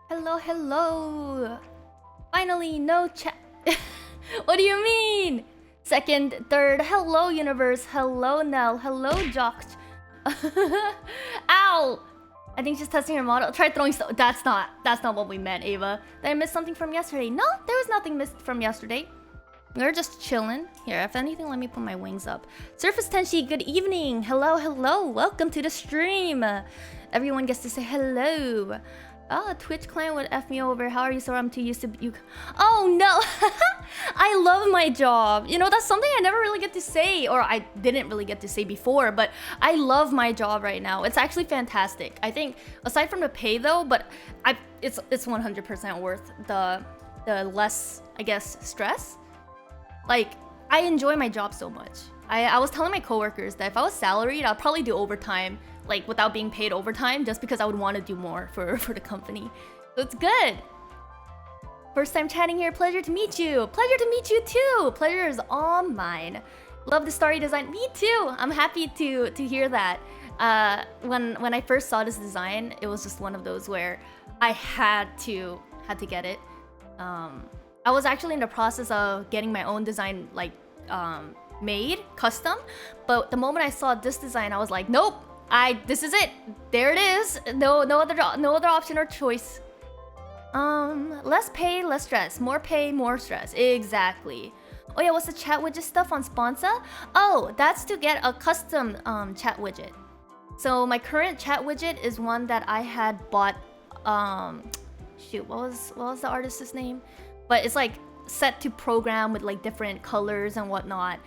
Hello, hello. Finally, no chat. What do you mean? Second, third, hello universe, hello Nell, hello Jock. Ow! I think she's testing her model. Try throwing stuff. That's not what we meant, Ava. Did I miss something from yesterday? No, there was nothing missed from yesterday. We're just chilling. Here, if anything, let me put my wings up. Surface Tenshi, good evening. Hello, hello. Welcome to the stream. Everyone gets to say hello. Oh, Twitch client would F me over. How are you, Sora? I'm too used to you. Oh, no. I love my job. You know, that's something I never really get to say. Or I didn't really get to say before. But I love my job right now. It's actually fantastic. I think, aside from the pay, though, but it's 100% worth the less, I guess, stress. Like, I enjoy my job so much. I was telling my coworkers that if I was salaried, I'd probably do overtime, like without being paid overtime, just because I would want to do more for the company. So it's good. First time chatting here. Pleasure to meet you. Pleasure to meet you too. Pleasure is all mine. Love the story design. Me too. I'm happy to hear that. When I first saw this design, it was just one of those where I had to get it. I was actually in the process of getting my own design, like, made custom, but the moment I saw this design, I was like, nope, this is it. There it is. No other option or choice. Less pay, less stress. More pay, more stress. Exactly. Oh yeah, what's the chat widget stuff on sponsor? Oh, that's to get a custom chat widget. So my current chat widget is one that I had bought. Shoot, what was the artist's name? But it's like set to program with like different colors and whatnot.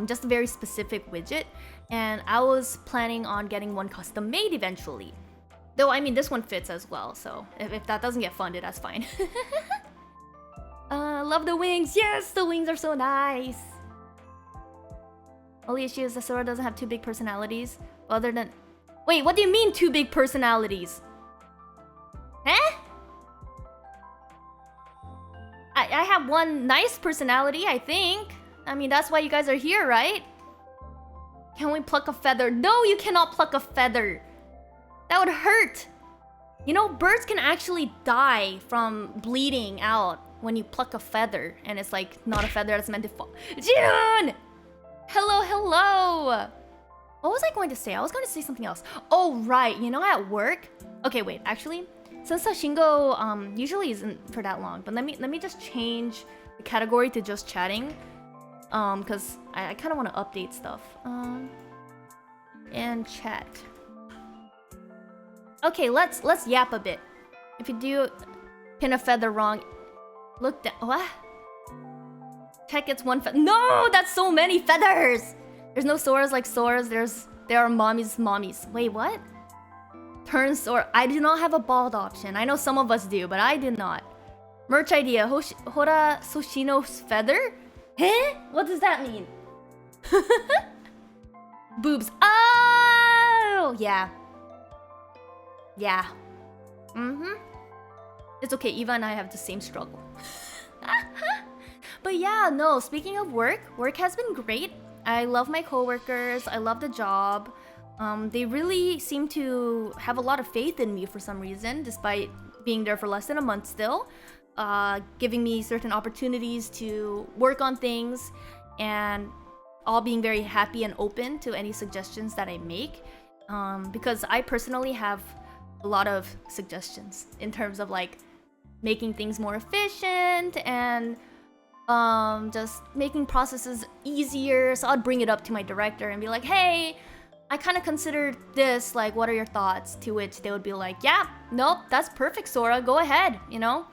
Just a very specific widget. And I was planning on getting one custom made eventually. Though, I mean, this one fits as well. So if that doesn't get funded, that's fine. Love the wings. Yes, the wings are so nice. Only issue is that Sora doesn't have two big personalities. Other than... Wait, what do you mean two big personalities? Huh? I have one nice personality, I think. I mean, that's why you guys are here, right? Can we pluck a feather? No, you cannot pluck a feather. That would hurt. You know, birds can actually die from bleeding out when you pluck a feather. And it's like, not a feather that's meant to fall. Jun! Hello, hello! What was I going to say? I was going to say something else. Oh, right. You know, at work... Okay, wait. Actually... Since SHASHINGO usually isn't for that long, but let me just change the category to just chatting, because I kind of want to update stuff. And chat. Okay, let's yap a bit. If you do pin a feather wrong, look down. What? Check it's one feather. No, that's so many feathers. There's no Soras like Soras. There are mommies. Wait, what? Turns or I do not have a bald option. I know some of us do, but I did not. Merch idea. Hora Soshino's feather? Huh? What does that mean? Boobs. Oh, yeah. Yeah. It's okay. Eva and I have the same struggle. But yeah, no. Speaking of work has been great. I love my coworkers. I love the job. They really seem to have a lot of faith in me for some reason, despite being there for less than a month still. Giving me certain opportunities to work on things, and all being very happy and open to any suggestions that I make. Because I personally have a lot of suggestions in terms of like making things more efficient and just making processes easier. So I'd bring it up to my director and be like, hey, I kind of considered this, like, what are your thoughts? To which they would be like, yeah, nope, that's perfect, Sora, go ahead, you know?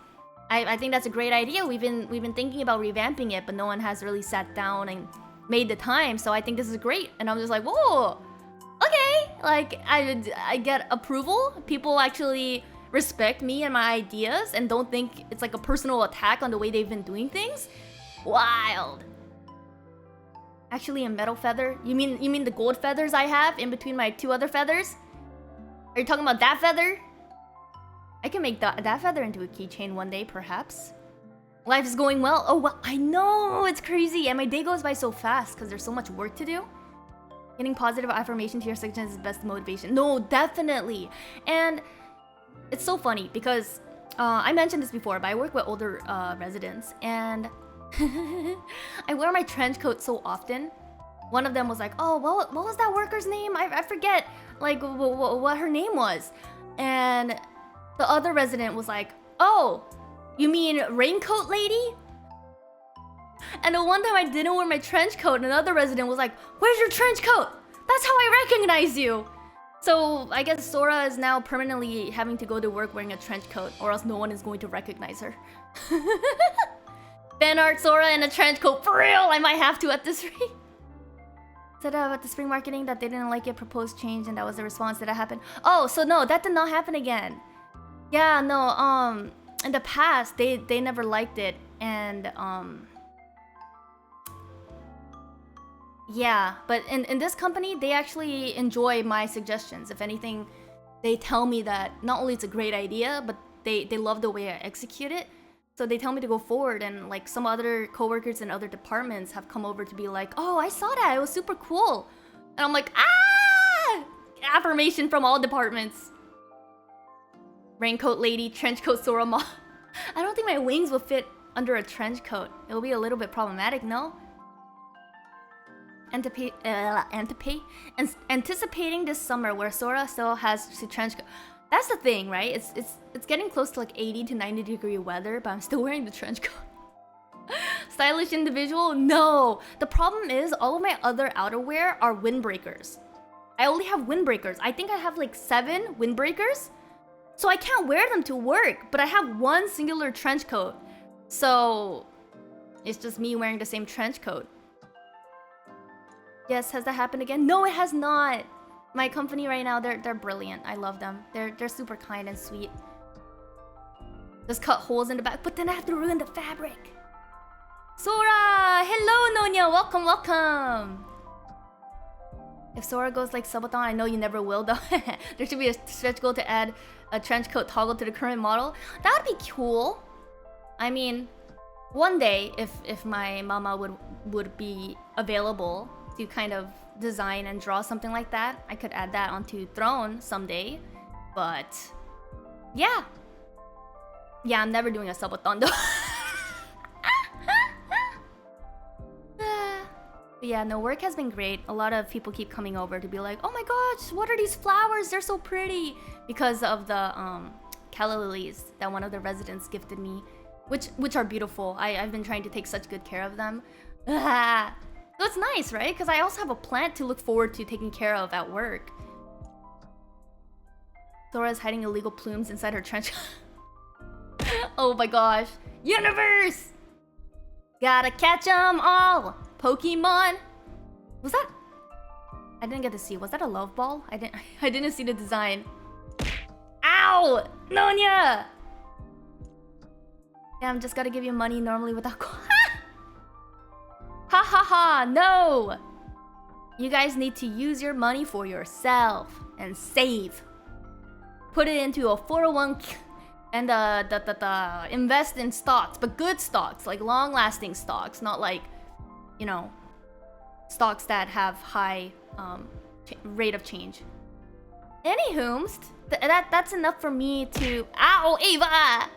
I think that's a great idea. We've been thinking about revamping it, but no one has really sat down and made the time, so I think this is great. And I'm just like, whoa, okay. Like, I get approval. People actually respect me and my ideas and don't think it's like a personal attack on the way they've been doing things. Wild. Actually, a metal feather? You mean the gold feathers I have in between my two other feathers? Are you talking about that feather? I can make that feather into a keychain one day, perhaps. Life is going well. Oh, well, I know, it's crazy. And my day goes by so fast because there's so much work to do. Getting positive affirmation to your suggestions is best motivation. No, definitely. And it's so funny because I mentioned this before, but I work with older residents, and I wear my trench coat so often. One of them was like, oh, what was that worker's name? I forget, like, what her name was. And the other resident was like, oh, you mean raincoat lady? And the one time I didn't wear my trench coat, another resident was like, "Where's your trench coat? That's how I recognize you." So I guess Sora is now permanently having to go to work wearing a trench coat, or else no one is going to recognize her. Fan art Sora in a trench coat, for real! I might have to at this rate. Said about the spring marketing that they didn't like it, proposed change, and that was the response. Did that happen? Oh, so no, that did not happen again. Yeah, no, in the past, they never liked it, and, yeah, but in this company, they actually enjoy my suggestions. If anything, they tell me that not only it's a great idea, but they love the way I execute it. So they tell me to go forward, and like some other coworkers in other departments have come over to be like, "Oh, I saw that, it was super cool." And I'm like, ah! Affirmation from all departments. Raincoat lady, trench coat Sora mom. I don't think my wings will fit under a trench coat. It will be a little bit problematic, no? Anticipating this summer where Sora still has to trench coat. That's the thing, right? It's getting close to like 80 to 90 degree weather, but I'm still wearing the trench coat. Stylish individual? No. The problem is all of my other outerwear are windbreakers. I only have windbreakers. I think I have like 7 windbreakers. So I can't wear them to work, but I have one singular trench coat. So it's just me wearing the same trench coat. Yes, has that happened again? No, it has not. My company right now, they're brilliant. I love them. They're super kind and sweet. Just cut holes in the back, but then I have to ruin the fabric. Sora! Hello, Nonya! Welcome, welcome! If Sora goes like subathon, I know you never will though. There should be a stretch goal to add a trench coat toggle to the current model. That would be cool. I mean, one day, if my mama would be available to kind of design and draw something like that, I could add that onto Throne someday. But yeah. Yeah, I'm never doing a subathon though. But yeah, no, work has been great. A lot of people keep coming over to be like, "Oh my gosh, what are these flowers? They're so pretty." Because of the calla lilies that one of the residents gifted me, which are beautiful. I've been trying to take such good care of them. So it's nice, right? Because I also have a plant to look forward to taking care of at work. Sora's hiding illegal plumes inside her trench. Oh my gosh. Universe! Gotta catch 'em all! Pokemon! Was that... I didn't get to see. Was that a love ball? I didn't see the design. Ow! Nonya! Damn, just gotta give you money normally without... Ha ha ha! No! You guys need to use your money for yourself and save. Put it into a 401 and invest in stocks, but good stocks, like long-lasting stocks, not like, you know, stocks that have high rate of change. Anywho, that's enough for me to... Ow, Ava!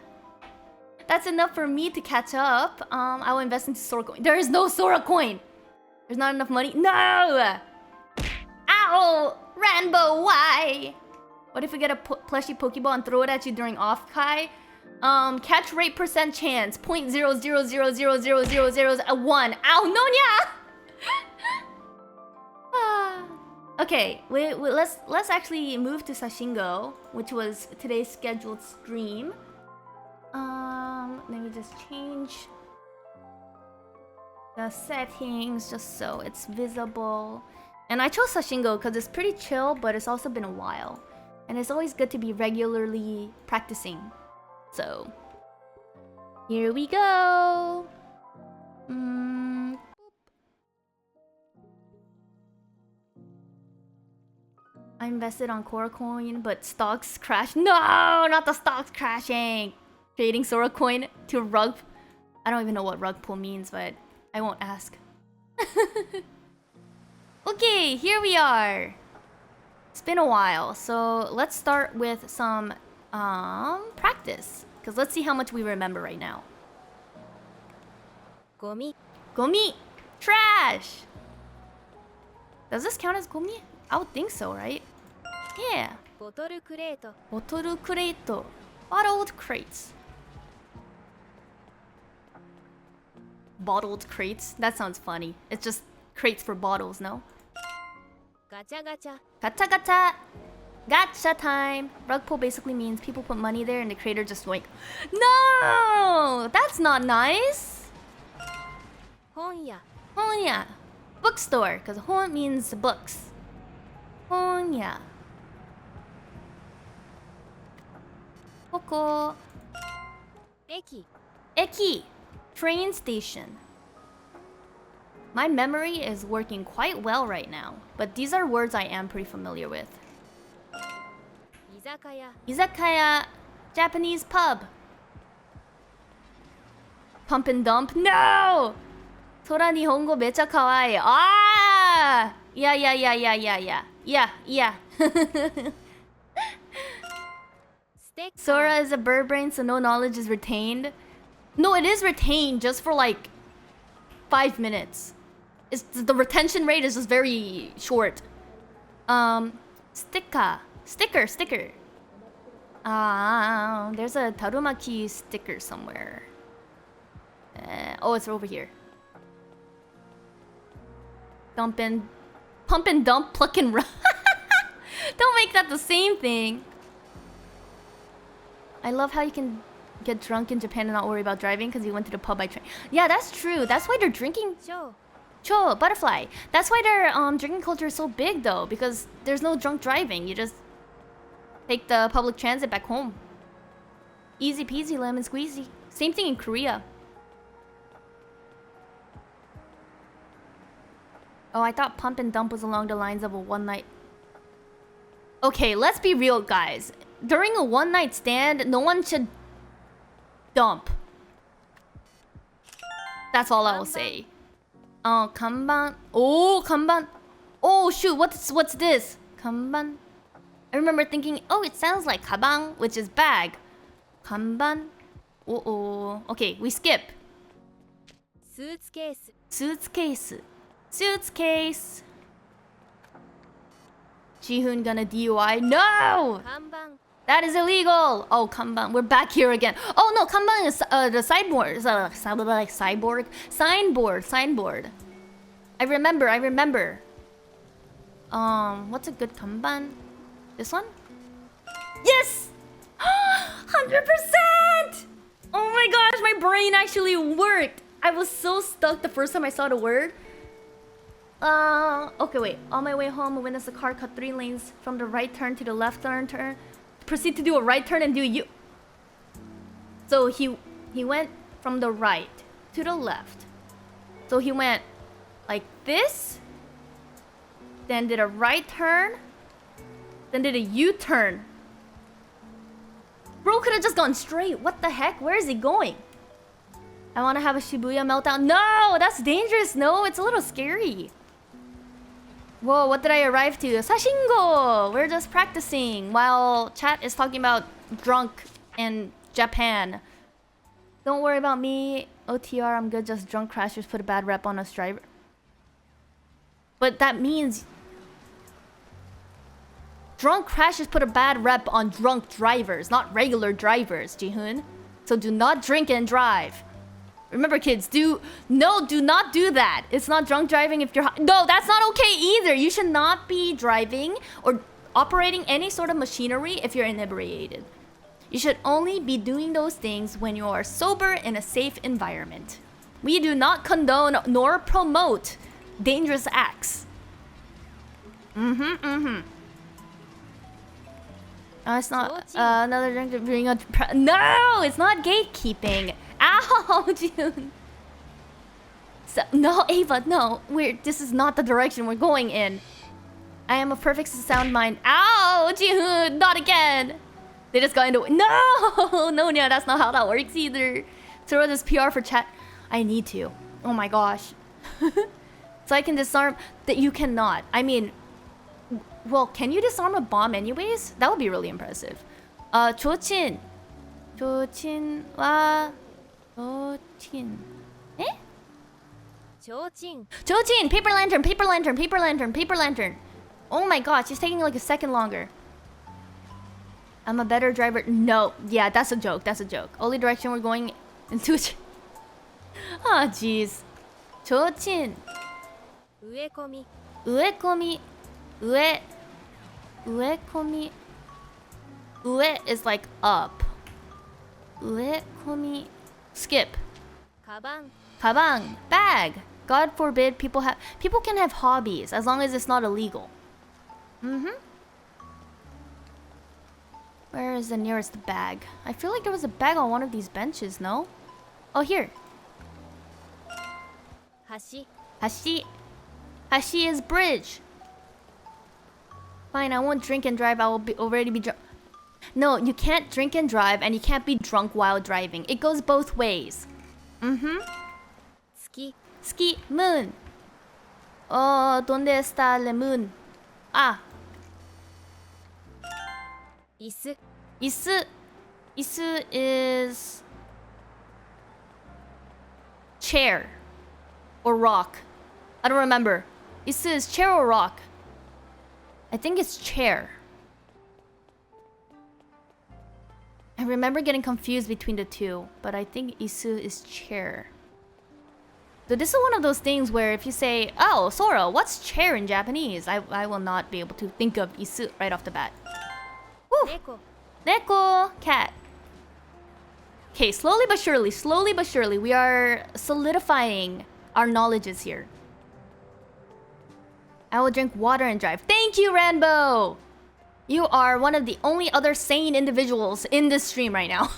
That's enough for me to catch up. I will invest into Sora coin. There is no Sora coin. There's not enough money. No! Ow! Ranbo, why? What if we get a plushy Pokeball and throw it at you during off-kai? Catch rate % chance. 0.000000001. Ow, Nonya! Okay, let's actually move to Sashingo, which was today's scheduled stream. Let me just change the settings just so it's visible. And I chose Sashingo because it's pretty chill, but it's also been a while. And it's always good to be regularly practicing. So, here we go! I invested on Core Coin, but stocks crashed. No, not the stocks crashing! Trading Sora Coin to rug... I don't even know what rug pull means, but I won't ask. Okay, here we are. It's been a while, so let's start with some practice. Because let's see how much we remember right now. Gomi. Gomi! Trash! Does this count as gomi? I would think so, right? Yeah. Botoru crate. Botoru crate. Bottled crates. bottled crates. That sounds funny. It's just crates for bottles, no? Gacha gacha. Gacha gacha. Gacha time. Rug pull basically means people put money there and the creator just like, no! That's not nice. Honya. Honya. Bookstore, because hon means books. Honya. Hoko. Eki. Eki. Train station. My memory is working quite well right now, but these are words I am pretty familiar with. Izakaya. Izakaya. Japanese pub. Pump and dump. No! Tora Nihongo mecha kawaii. Ah! Yeah. Sora is a bird brain, so no knowledge is retained. No, it is retained just for like 5 minutes. The retention rate is just very short. Sticker. There's a Tarumaki sticker somewhere. Oh, it's over here. Pump and dump, pluck and run. Don't make that the same thing. I love how you can get drunk in Japan and not worry about driving because you went to the pub by train. Yeah, that's true. That's why they're drinking. Cho, butterfly. That's why their drinking culture is so big though, because there's no drunk driving. You just take the public transit back home. Easy peasy, lemon squeezy. Same thing in Korea. Oh, I thought pump and dump was along the lines of a one night. Okay, let's be real, guys. During a one night stand, no one should dump. That's all I will say. Oh, kanban. Oh, kanban. Oh, shoot. What's this? Kanban. I remember thinking, oh, it sounds like kabang, which is bag. Kanban. Oh. Okay, we skip. Suitcase. Jihoon gonna DUI? No! That is illegal! Oh, kanban. We're back here again. Oh, no, kanban is the sideboard. Signboard. I remember. What's a good kanban? This one? Yes! 100%! Oh my gosh, my brain actually worked. I was so stuck the first time I saw the word. Okay, wait. On my way home, I witnessed a car cut 3 lanes from the right turn to the left turn. Proceed to do a right turn and do you. So he went from the right to the left. So he went like this, then did a right turn, then did a U-turn. Bro could have just gone straight. What the heck? Where is he going? I want to have a Shibuya meltdown. No, that's dangerous. No, it's a little scary. Whoa, what did I arrive to? Sashingo! We're just practicing while chat is talking about drunk in Japan. Don't worry about me. OTR, I'm good. Just drunk crashers put a bad rep on us driver. But that means drunk crashers put a bad rep on drunk drivers, not regular drivers, Jihoon. So do not drink and drive. Remember, kids, do not do that. It's not drunk driving if you're no, that's not okay either. You should not be driving or operating any sort of machinery if you're inebriated. You should only be doing those things when you are sober in a safe environment. We do not condone nor promote dangerous acts. Oh, it's not another drink to bring a... No, it's not gatekeeping. Ow, June. So, no, Ava, no. This is not the direction we're going in. I am a perfect sound mind. Ow, June, not again. They just got into... No, that's not how that works either. Throw this PR for chat. I need to. Oh my gosh. So I can disarm... That you cannot. I mean... Well, can you disarm a bomb anyways? That would be really impressive. 조친 wa... 조친. Eh? 조친! Paper lantern. Oh my gosh, it's taking like a second longer. I'm a better driver. No. Yeah, that's a joke. Only direction we're going into... Oh, jeez. 조친. 植え込み 우에코미. 우에코미. ue is like up. 우에코미. Skip. カバン 가방. Bag. God forbid people can have hobbies as long as it's not illegal. Where is the nearest bag? I feel like there was a bag on one of these benches, no? Oh, here. 橋 Hashi. Hashi is bridge. Fine, I won't drink and drive. I will already be drunk. No, you can't drink and drive, and you can't be drunk while driving. It goes both ways. 月 Ski. Moon. Oh, ¿dónde está el moon? Ah. 椅子 Isu. Isu is chair or rock. I don't remember. Isu is chair or rock? I think it's chair. I remember getting confused between the two, but I think isu is chair. So this is one of those things where if you say, "Oh, Sora, what's chair in Japanese?" I will not be able to think of isu right off the bat. Woo! 猫 Neko, cat. Okay, slowly but surely, we are solidifying our knowledges here. I will drink water and drive. Thank you, Ranbo! You are one of the only other sane individuals in this stream right now.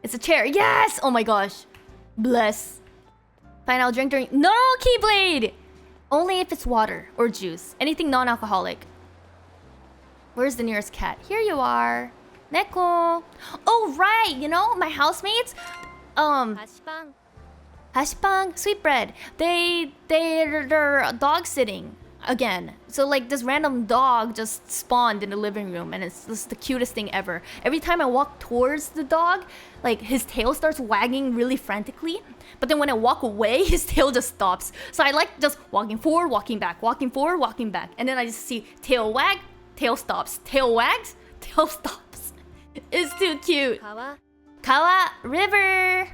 It's a chair. Yes! Oh my gosh. Bless. Fine, I'll drink during... No, Keyblade! Only if it's water or juice. Anything non-alcoholic. Where's the nearest cat? Here you are. Neko. Oh, right! You know, my housemates... 菓子パン Hashpang, sweetbread. They're dog sitting again. So like this random dog just spawned in the living room, and it's just the cutest thing ever. Every time I walk towards the dog, like his tail starts wagging really frantically. But then when I walk away, his tail just stops. So I like just walking forward, walking back, walking forward, walking back, and then I just see tail wag, tail stops, tail wags, tail stops. It's too cute. 川 Kawa River.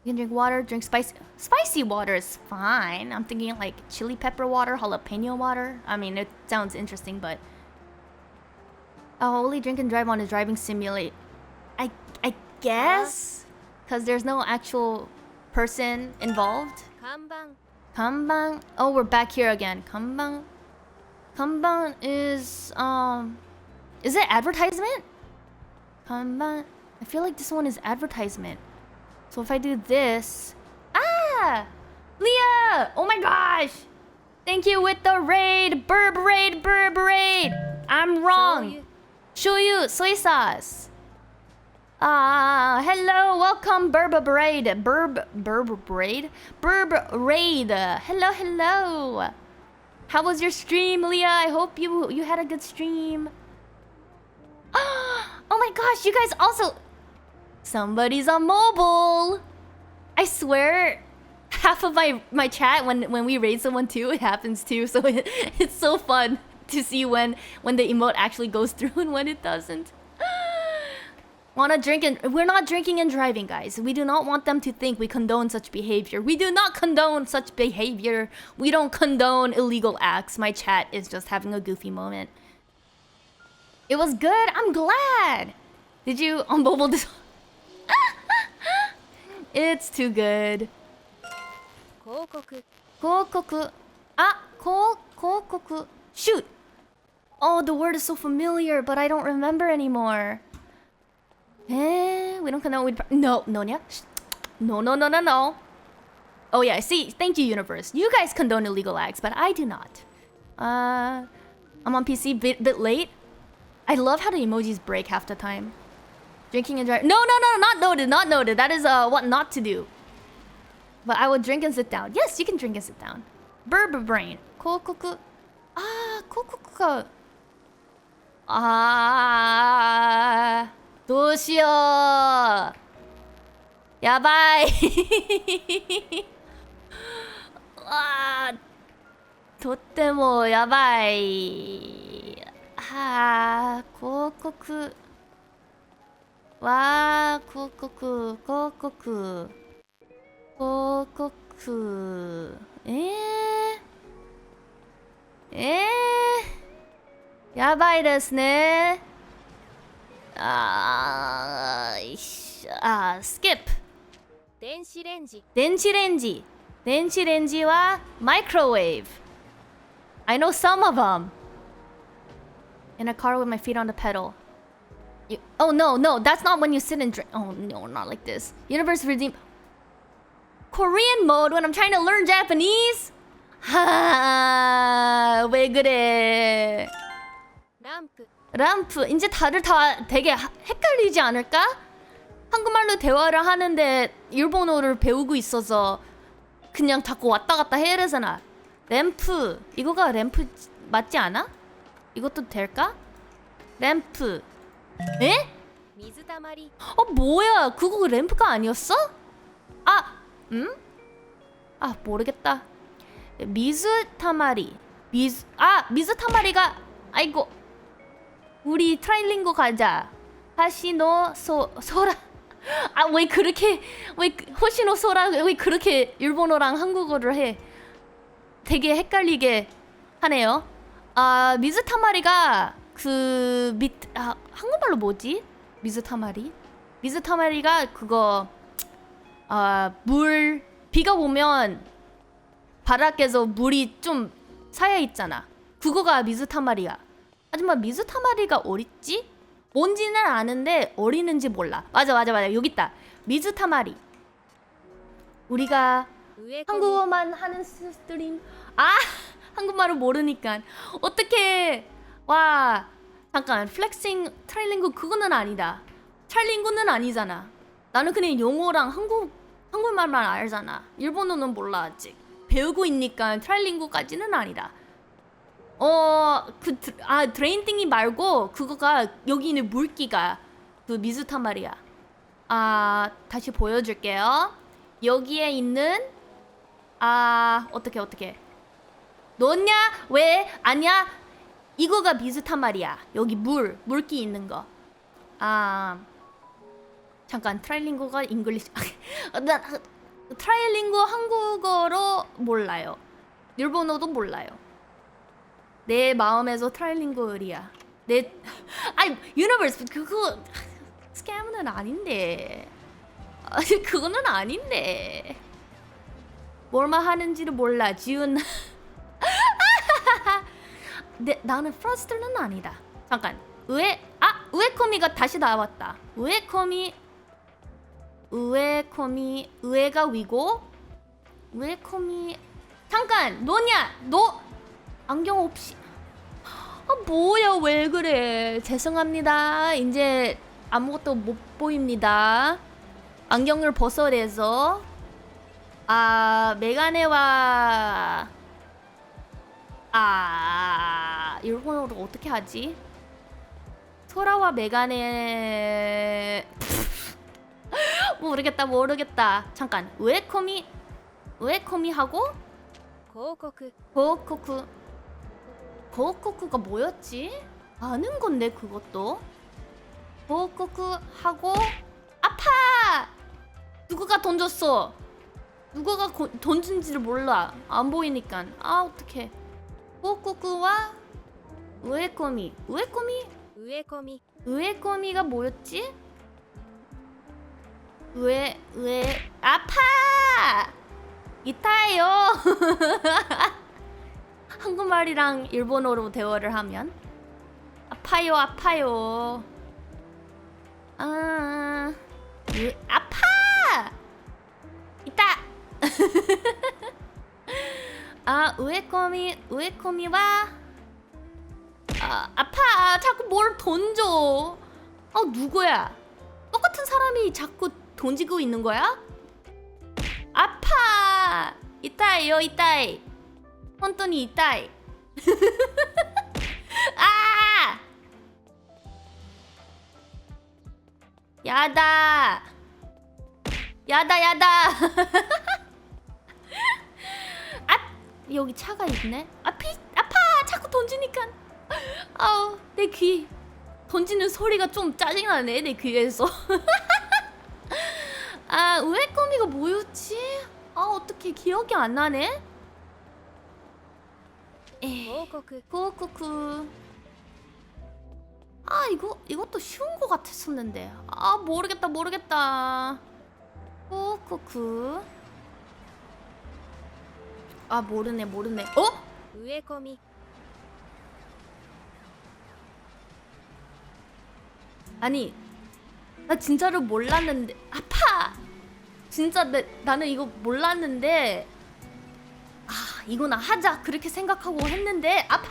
You can drink water, drink spicy water is fine. I'm thinking like chili pepper water, jalapeno water. I mean, it sounds interesting, but I'll only drink and drive on a driving simulator. I guess, because there's no actual person involved. 看板 Kanban. Oh, we're back here again. Kanban. Kanban is it advertisement? Kanban. I feel like this one is advertisement. So if I do this... Ah! Leah! Oh my gosh! Thank you with the raid! Burb raid! Burb raid! I'm wrong! Shoyu soy sauce. Hello! Welcome Burb raid! Burb raid? Burb raid! Hello, hello! How was your stream, Leah? I hope you had a good stream. Oh my gosh, you guys also... Somebody's on mobile. I swear, half of my chat when we raid someone too, it happens too. So it's so fun to see when the emote actually goes through and when it doesn't. Wanna drink and we're not drinking and driving, guys. We do not want them to think we condone such behavior. We do not condone such behavior. We don't condone illegal acts. My chat is just having a goofy moment. It was good. I'm glad. Did you on mobile this? It's too good. 広告 Kokoku. Kokoku. Shoot. Oh, the word is so familiar, but I don't remember anymore. We don't condone. No, yeah. No. Oh yeah, see. Thank you, universe. You guys condone illegal acts, but I do not. I'm on PC bit late. I love how the emojis break half the time. Drinking and driving. No, not noted. That is what not to do. But I will drink and sit down. Yes, you can drink and sit down. Burb brain. Kokoku. Kokoku. どうしよう。やばい。とってもやばい。広告。와 코코쿠 코코쿠 코코쿠 야바이ですね skip 電子レンジ 電子レンジ電子レンジは microwave I know some of them in a car with my feet on the pedal oh no that's not when you sit and drink oh no not like this universe redeem Korean mode when I'm trying to learn Japanese 하 왜 그래 ランプ 람프 이제 다들 다 되게 헷갈리지 않을까? 한국말로 대화를 하는데 일본어를 배우고 있어서 그냥 자꾸 왔다 갔다 해야 되잖아. 램프 이거가 램프 맞지 않아? 이것도 될까? 램프 에? 水たまり 뭐야 그거 램프가 아니었어? 모르겠다. 미즈타마리 미즈타마리가 아이고 우리 트라이링고 가자. 하시노 소라. 왜 그렇게 호시노 소라 왜 그렇게 일본어랑 한국어를 해? 되게 헷갈리게 하네요. 미즈타마리가 한국말로 뭐지? 미즈타마리가 그거 물 비가 오면 바닥에서 물이 좀 쌓여 있잖아. 그거가 미즈타마리야. 하지만 미즈타마리가 어딨지? 뭔지는 아는데 어리는지 몰라. 맞아 여기 있다. 미즈타마리. 우리가 植え込み 한국어만 하는 스트림 한국말을 모르니까 어떡해. 와 잠깐 플렉싱 트라이링구 그거는 아니다. 트라이링구는 아니잖아. 나는 그냥 영어랑 한국말만 알잖아. 일본어는 몰라 아직. 배우고 있으니까 트라이링구까지는 아니다. 드레인띵이 말고 그거가 여기 있는 물기가 그 미즈타마리야. 다시 보여줄게요. 여기에 있는 어떻게 너냐 왜 아니야 이거가 미즈타마리야. 여기 물기 있는 거. 잠깐 트라이링구가 잉글리시 트라이링구 한국어로 몰라요. 일본어도 몰라요. 내 마음에서 트라이링구얼이야. 유니버스 그거 스캐머는 아닌데. 그거는 아닌데. 뭘만 하는지를 몰라. 지훈. 나는 프로스트는 아니다. 잠깐. 우에코미가 다시 나왔다. 우에가 위고 우에코미 잠깐 너냐 너 안경 없이 뭐야 왜 그래 죄송합니다. 이제 아무것도 못 보입니다. 안경을 벗어내서 메가네와 일본어로 어떻게 하지? 소라와 메가네 모르겠다. 잠깐 우에코미 하고 広告 고코쿠가 뭐였지? 아는 건데 그것도 고코쿠 하고 아파! 누구가 던졌어? 누구가 던진지를 몰라. 안 보이니까. 어떡해. 고코쿠와 우에코미 植え込み 우에코미가 뭐였지? 아파! 이타예요. 한국말이랑 일본어로 대화를 하면 아파요. 아파! 있다. 우에코미와 아파. 자꾸 뭘 던져. 누구야? 똑같은 사람이 자꾸 던지고 있는 거야? 아파. 이타이요. 혼돈이 이타이. 야다. 여기 차가 있네. 아파. 자꾸 던지니까. 내 귀. 던지는 소리가 좀 짜증나네 내 귀에서. 아 우에코미가 뭐였지? 아 어떻게 기억이 안 나네? 에이, 広告 고쿠쿠. 아 이것도 쉬운 거 같았었는데. 아 모르겠다. 고쿠쿠. 아 모르네. 어? 植え込み 아니 나 진짜로 몰랐는데 아파. 진짜 나는 이거 몰랐는데 아 이거나 하자 그렇게 생각하고 했는데 아파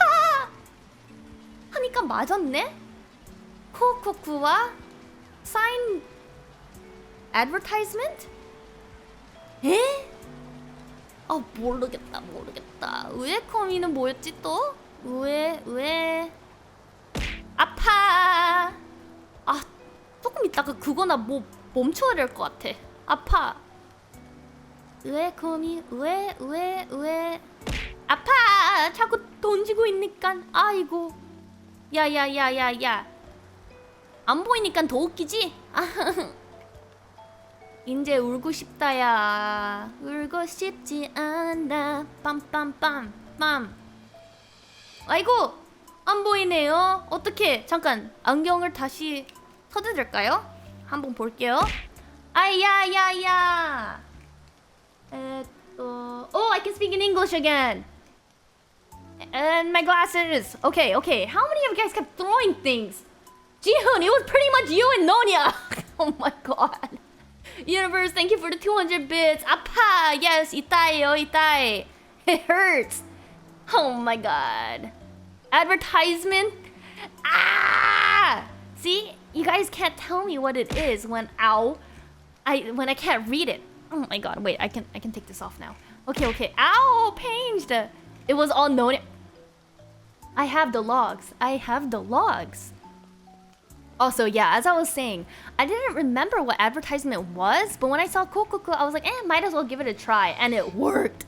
하니까 맞았네. 코코쿠와 사인 advertisement? 에? 아 모르겠다. 우에코미는 뭐였지 또? 우에 아파. 아 조금 있다가 그거나 뭐 멈춰야 될 것 같아. 아파. 우에코미 우에 아파. 자꾸 던지고 있니까. 아이고. 야야야야야. 안 보이니까 더 웃기지? 이제 울고 싶다야. 울고 싶지 않아. 빰빰빰빰. 아이고 안 보이네요. 어떻게? 잠깐 안경을 다시 써도 될까요? 한번 볼게요. 아야야야. Oh, I can speak in English again. And my glasses. Okay. How many of you guys kept throwing things? Jihoon, it was pretty much you and Nonya. Oh my god. Universe, thank you for the 200 bits. Apa, yes, itai. It hurts. Oh my god. Advertisement? Ah! See, you guys can't tell me what it is when when I can't read it. Oh my god, wait, I can take this off now. Okay. Ow, paged. It was all known. I have the logs. Also, yeah, as I was saying, I didn't remember what advertisement was, but when I saw Kokoku, I was like, might as well give it a try, and it worked.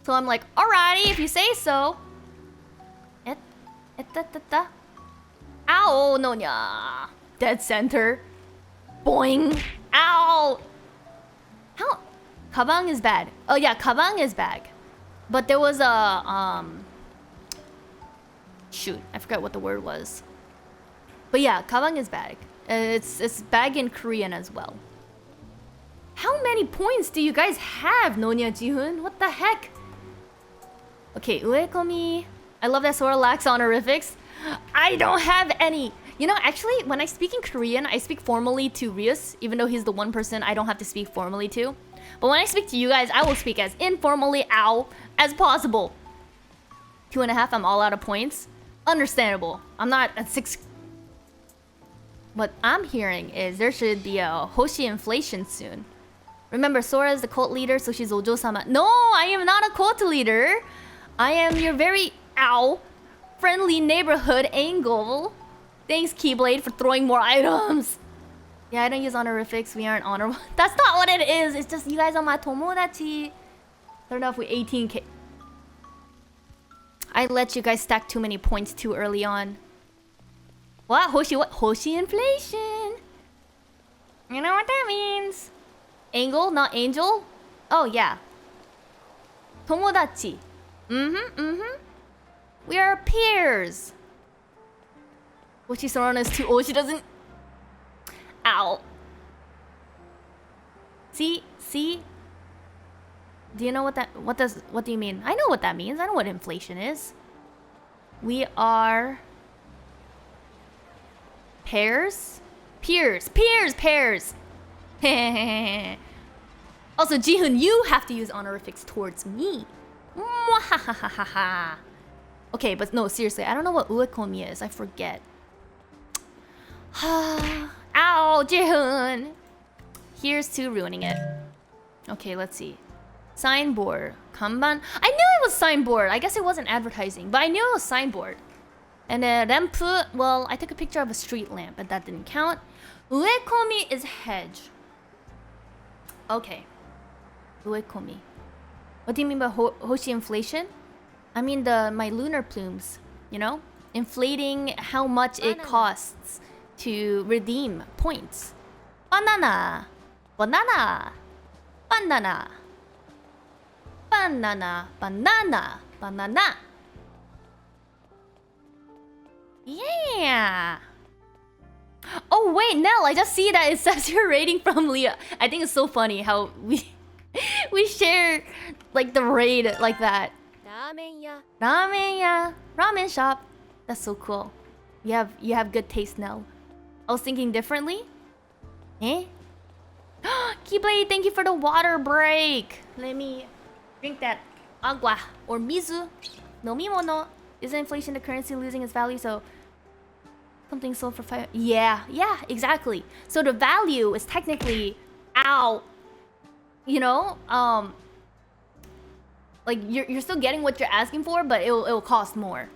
So I'm like, alrighty, if you say so. Ow, Nonya. Dead center. Boing. Ow. How? Kabang is bad. Oh yeah, kabang is bad. But there was a shoot, I forgot what the word was. But yeah, kabang is bag. It's bag in Korean as well. How many points do you guys have, Nonya Jihoon? What the heck? Okay, uekomi. I love that Sora lacks honorifics. I don't have any. You know, actually, when I speak in Korean, I speak formally to Rius, even though he's the one person I don't have to speak formally to. But when I speak to you guys, I will speak as informally as possible. 2.5, I'm all out of points. Understandable. I'm not at 6. What I'm hearing is there should be a Hoshi inflation soon. Remember, Sora is the cult leader, so she's Ojo-sama. No, I am not a cult leader. I am your very friendly neighborhood Angle. Thanks, Keyblade, for throwing more items. Yeah, I don't use honorifics. We aren't honorable. That's not what it is. It's just you guys are my tomodachi. Start off with 18k. I let you guys stack too many points too early on. What? Hoshi inflation. You know what that means? Angle, not angel? Oh, yeah. Tomodachi. We are peers. Hoshi Sorana is too old. She doesn't... Ow. See? Do you know what do you mean? I know what that means. I know what inflation is. We are... Pairs? Peers. Also, Jihoon, you have to use honorifics towards me. Mwahahaha. Okay, but no, seriously, I don't know what uekomi is. I forget. Ow, Jihoon. Here's to ruining it. Okay, let's see. Signboard. Kanban. I knew it was signboard. I guess it wasn't advertising, but I knew it was signboard. And then rampu, well, I took a picture of a street lamp, but that didn't count. Uekomi is hedge. Okay. Uekomi. What do you mean by Hoshi inflation? I mean my lunar plumes, you know? inflating how much it Banana. costs to redeem points. Banana, banana, banana, banana, banana, banana. Yeah. Oh wait, Nell, I just see that it says your rating from Leah. I think it's so funny how we share like the raid like that. ラーメン屋 Ramen ya, ramen shop. That's so cool. You have good taste, Nell. I was thinking differently. Eh? Keyblade, thank you for the water break. Let me drink that agua or mizu. Nomimono. Isn't inflation the currency losing its value? So something sold for 5. Yeah, exactly. So the value is technically out. You know, like you're still getting what you're asking for, but it'll cost more.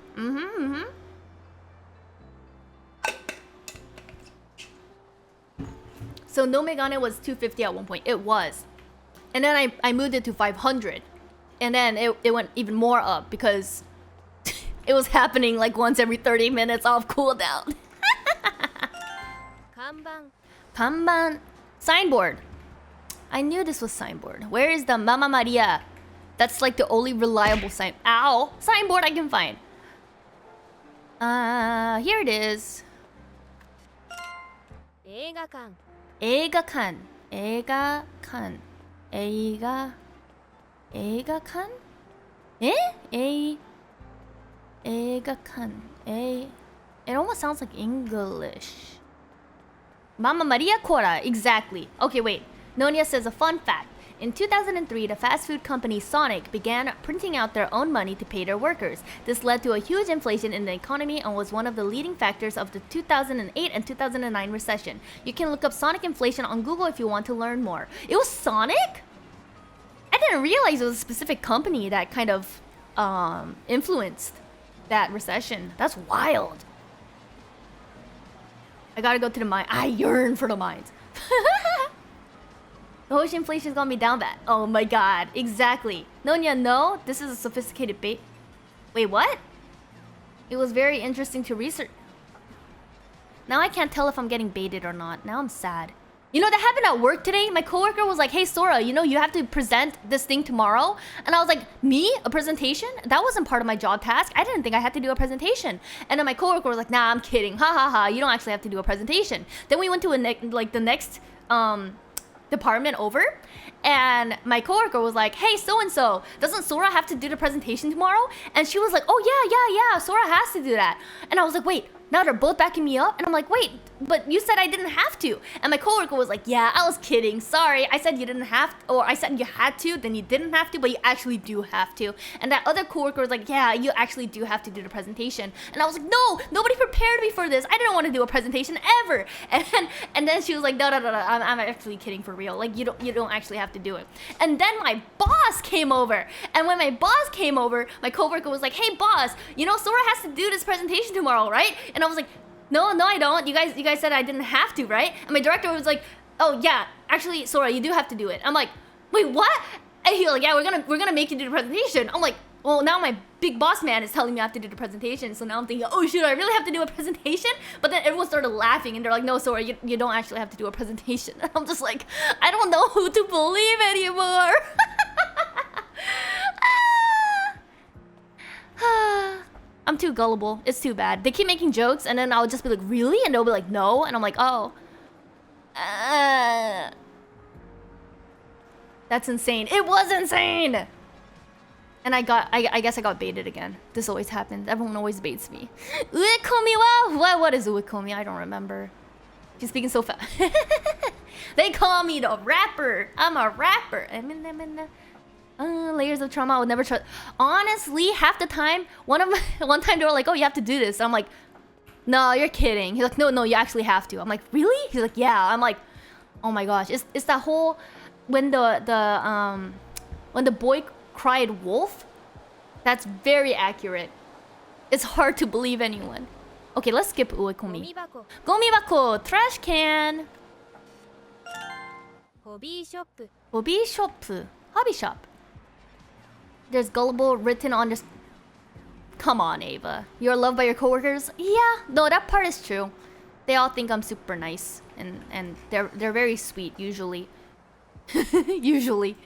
So No Megane was 250 at one point. It was. And then I moved it to 500. And then it went even more up because it was happening like once every 30 minutes off cooldown. 看板 Kanban. Signboard. I knew this was signboard. Where is the Mama Maria? That's like the only reliable sign. Ow! Signboard I can find. Here it is. 映画館 Eigakan. Eigakan. Eigakan? Eh? Eigakan. It almost sounds like English. Mama Maria Cora. Exactly. Okay, wait. Nonia says a fun fact. In 2003, the fast food company Sonic began printing out their own money to pay their workers. This led to a huge inflation in the economy and was one of the leading factors of the 2008 and 2009 recession. You can look up Sonic inflation on Google if you want to learn more. It was Sonic? I didn't realize it was a specific company that kind of influenced that recession. That's wild. I gotta go to the mine. I yearn for the mines. The Hoshi inflation is gonna be down bad. Oh my god, exactly. Nonya, no, this is a sophisticated bait. Wait, what? It was very interesting to research. Now I can't tell if I'm getting baited or not. Now I'm sad. You know, that happened at work today. My coworker was like, hey, Sora, you know, you have to present this thing tomorrow. And I was like, me? A presentation? That wasn't part of my job task. I didn't think I had to do a presentation. And then my coworker was like, nah, I'm kidding. Ha ha ha. You don't actually have to do a presentation. Then we went to the next department over, and my coworker was like, hey, so-and-so, doesn't Sora have to do the presentation tomorrow? And she was like, oh yeah, Sora has to do that. And I was like, wait, now they're both backing me up? And I'm like, wait, but you said I didn't have to. And my coworker was like, yeah, I was kidding, sorry, I said you didn't have to, or I said you had to, then you didn't have to, but you actually do have to. And that other coworker was like, yeah, you actually do have to do the presentation. And I was like, no, nobody prepared me for this. I didn't want to do a presentation ever. And then she was like, no, I'm actually kidding for real. Like, you don't actually have to do it. And then my boss came over. And when my boss came over, my coworker was like, hey boss, you know Sora has to do this presentation tomorrow, right? And I was like, no, I don't. You guys said I didn't have to, right? And my director was like, oh yeah, actually, Sora, you do have to do it. I'm like, wait, what? And he was like, yeah, we're gonna make you do the presentation. I'm like, well, now my big boss man is telling me I have to do the presentation. So now I'm thinking, oh shoot, I really have to do a presentation? But then everyone started laughing and they're like, no, Sora, you don't actually have to do a presentation. And I'm just like, I don't know who to believe anymore. I'm too gullible. It's too bad. They keep making jokes and then I'll just be like, really? And they'll be like, no. And I'm like, oh. That's insane. It was insane! And I guess I got baited again. This always happens. Everyone always baits me. Uekomi wa? What is uekomi? I don't remember. She's speaking so fast. They call me the rapper. I'm a rapper. Layers of trauma I would never trust. Honestly, half the time, one time they were like, oh, you have to do this. I'm like, no, you're kidding. He's like, no, you actually have to. I'm like, really? He's like, yeah. I'm like, oh my gosh. It's that whole when the boy cried wolf. That's very accurate. It's hard to believe anyone. Okay, let's skip uekomi. ゴミ箱 Gomibako, trash can. ホビーショップ Hobby shop. Hobby shop. There's gullible written on this Come on, Ava. You're loved by your coworkers? Yeah, no, that part is true. They all think I'm super nice, and they're very sweet usually. Usually.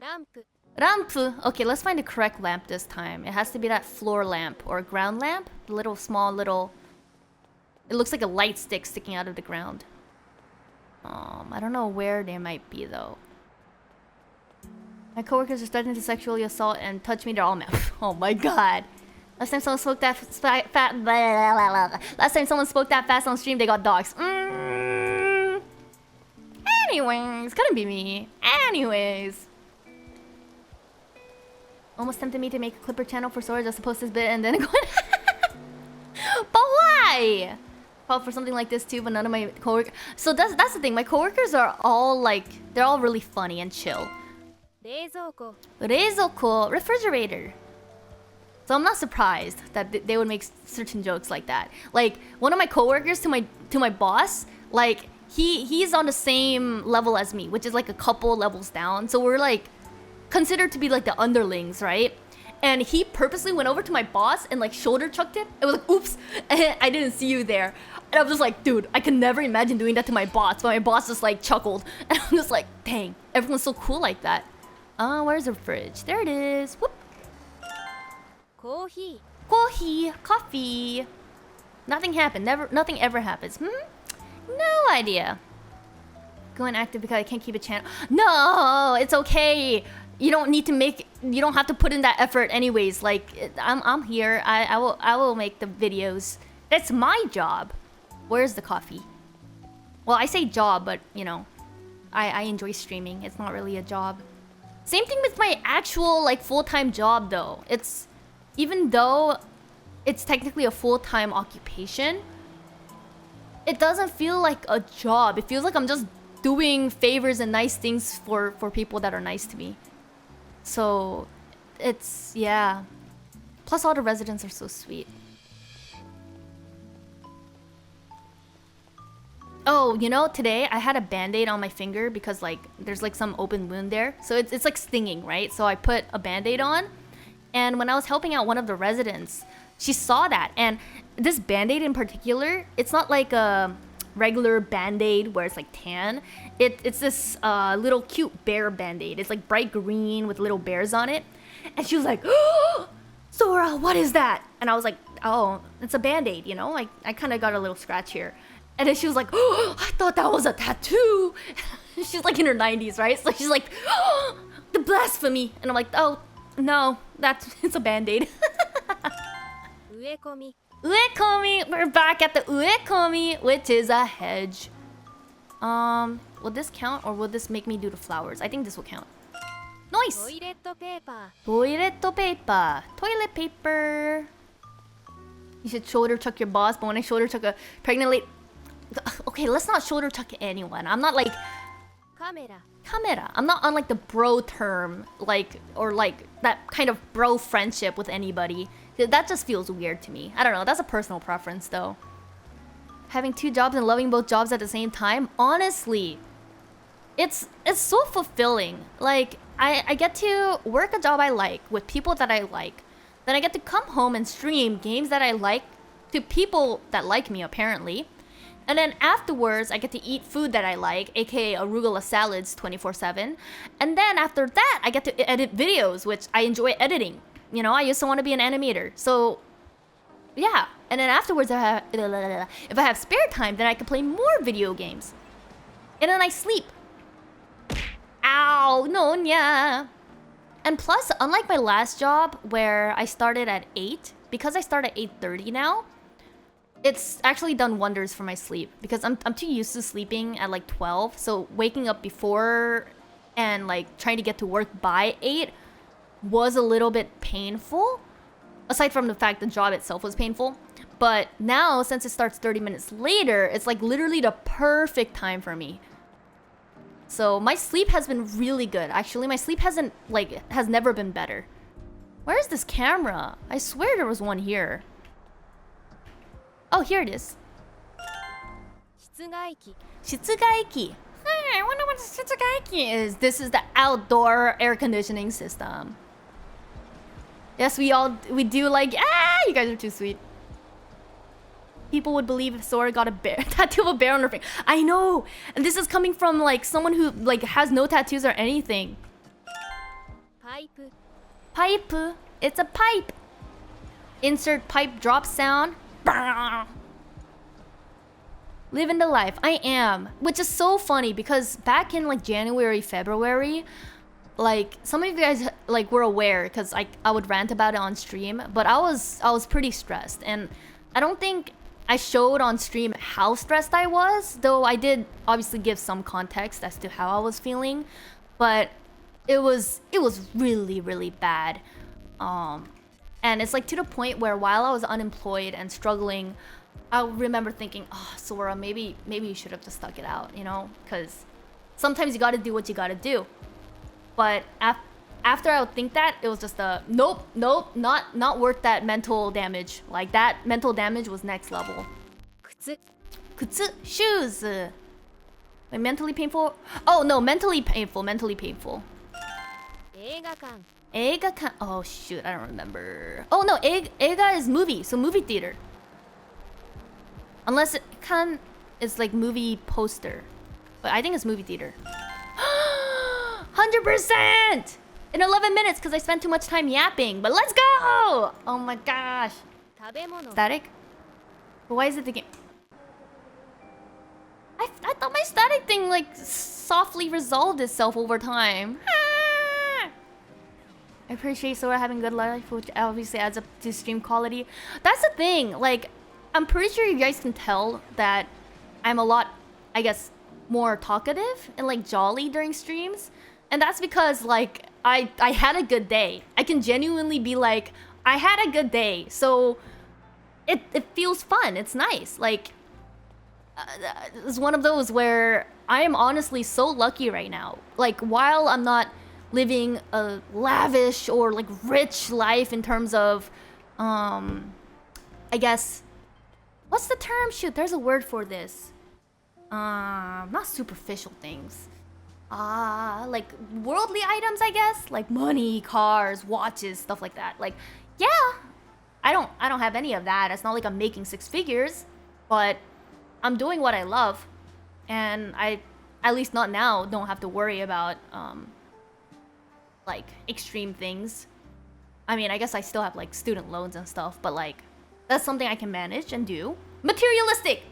ランプ Lamp. Okay, let's find the correct lamp this time. It has to be that floor lamp or ground lamp. The little small little. It looks like a light stick sticking out of the ground. I don't know where they might be though. My coworkers are starting to sexually assault and touch me. They're all mad. Oh my god. Last time someone spoke that Last time someone spoke that fast on stream, they got dogs. Anyways, couldn't be me. Anyways. Almost tempted me to make a Clipper channel for storage as opposed to this bit and then go. But why? Well, for something like this too, but none of my coworkers. So that's the thing. My coworkers are all like, they're all really funny and chill. 冷蔵庫 Reizoko, refrigerator. So I'm not surprised that they would make certain jokes like that. Like one of my coworkers to my boss, like he's on the same level as me, which is like a couple levels down. So we're like considered to be like the underlings, right? And he purposely went over to my boss and like shoulder chucked it. It was like, oops, I didn't see you there. And I was just like, dude, I can never imagine doing that to my boss. But my boss just like chuckled. And I'm just like, dang, everyone's so cool like that. Where's the fridge? There it is. Whoop. コーヒ Coffee. Nothing happened. Nothing ever happens. No idea. Go inactive because I can't keep a channel. No, it's okay. You don't need to make. You don't have to put in that effort, anyways. Like I'm here. I will make the videos. That's my job. Where's the coffee? Well, I say job, but you know, I enjoy streaming. It's not really a job. Same thing with my actual like full-time job though. It's even though it's technically a full-time occupation, it doesn't feel like a job. It feels like I'm just doing favors and nice things for people that are nice to me. So it's, yeah. Plus all the residents are so sweet. Oh, you know, today I had a band-aid on my finger because like there's like some open wound there. So it's like stinging, right? So I put a band-aid on. And when I was helping out one of the residents, she saw that. And this band-aid in particular, it's not like a regular band-aid where it's like tan. It's this little cute bear band-aid. It's like bright green with little bears on it. And she was like, oh, Sora, what is that? And I was like, oh, it's a band-aid, you know? Like I kind of got a little scratch here. And then she was like, oh, I thought that was a tattoo. She's like in her 90s, right? So she's like, oh, the blasphemy. And I'm like, oh, no, it's a band-aid. 植え込み Uekomi! We're back at the uekomi, which is a hedge. Will this count or will this make me do the flowers? I think this will count. ト Nice! イレットペーパ Toilet paper. Toilet paper. You should shoulder chuck your boss, but when I shoulder chuck a pregnant lady... Okay, let's not shoulder chuck anyone. I'm not like... ーカメラ Camera. I'm not on like the bro term, like, or like that kind of bro friendship with anybody. That just feels weird to me. I don't know. That's a personal preference though. Having two jobs and loving both jobs at the same time, honestly, it's so fulfilling. Like I get to work a job I like with people that I like. Then I get to come home and stream games that I like to people that like me apparently. And then afterwards, I get to eat food that I like, aka arugula salads 24/7. And then after that, I get to edit videos, which I enjoy editing. You know, I used to want to be an animator. So, yeah. And then afterwards, if I have spare time, then I can play more video games. And then I sleep. Ow, Nonya. And plus, unlike my last job, where I started at 8, because I start at 8:30 now, it's actually done wonders for my sleep because I'm too used to sleeping at like 12. So waking up before and like trying to get to work by 8 was a little bit painful. Aside from the fact the job itself was painful. But now, since it starts 30 minutes later, it's like literally the perfect time for me. So my sleep has been really good. Actually, my sleep has never been better. Where's this camera? I swear there was one here. Oh, here it is. 室外機 Shitsugaiki. Hey, I wonder what the Shitsugaiki is. This is the outdoor air conditioning system. Yes, we do like, you guys are too sweet. People would believe if Sora got a bear tattoo of a bear on her finger. I know, and this is coming from like someone who like has no tattoos or anything. Pipe. Pipe. It's a pipe. Insert pipe drop sound. Living the life. I am, which is so funny because back in like January, February, like some of you guys like were aware because I would rant about it on stream, but I was pretty stressed, and I don't think I showed on stream how stressed I was, though I did obviously give some context as to how I was feeling, but it was really, really bad. And it's like to the point where while I was unemployed and struggling, I remember thinking, oh, Sora, maybe you should have just stuck it out, you know? Because sometimes you gotta do what you gotta do. But after I would think that, it was just a nope, not worth that mental damage. Like that mental damage was next level. Kutsu, shoes. Wait, mentally painful? Oh no, mentally painful. 映画館 Eiga. Oh shoot, I don't remember. Oh no, Eiga is movie, so movie theater. Unless kan is like movie poster, but I think it's movie theater. 100% in 11 minutes because I spent too much time yapping. But let's go! Oh my gosh. 食べ物 Static? But why is it the game? I thought my static thing like softly resolved itself over time. I appreciate Sora having good life, which obviously adds up to stream quality. That's the thing. Like, I'm pretty sure you guys can tell that I'm a lot, I guess, more talkative and like jolly during streams. And that's because like I had a good day. I can genuinely be like, I had a good day. So it feels fun. It's nice. Like it's one of those where I am honestly so lucky right now. Like while I'm not living a lavish or like rich life in terms of I guess, what's the term? Shoot, there's a word for this. Not superficial things. Like worldly items, I guess, like money, cars, watches, stuff like that. Like, yeah, I don't have any of that. It's not like I'm making six figures, but I'm doing what I love, and I, at least not now, don't have to worry about like extreme things. I mean, I guess I still have like student loans and stuff, but like that's something I can manage and do. Materialistic.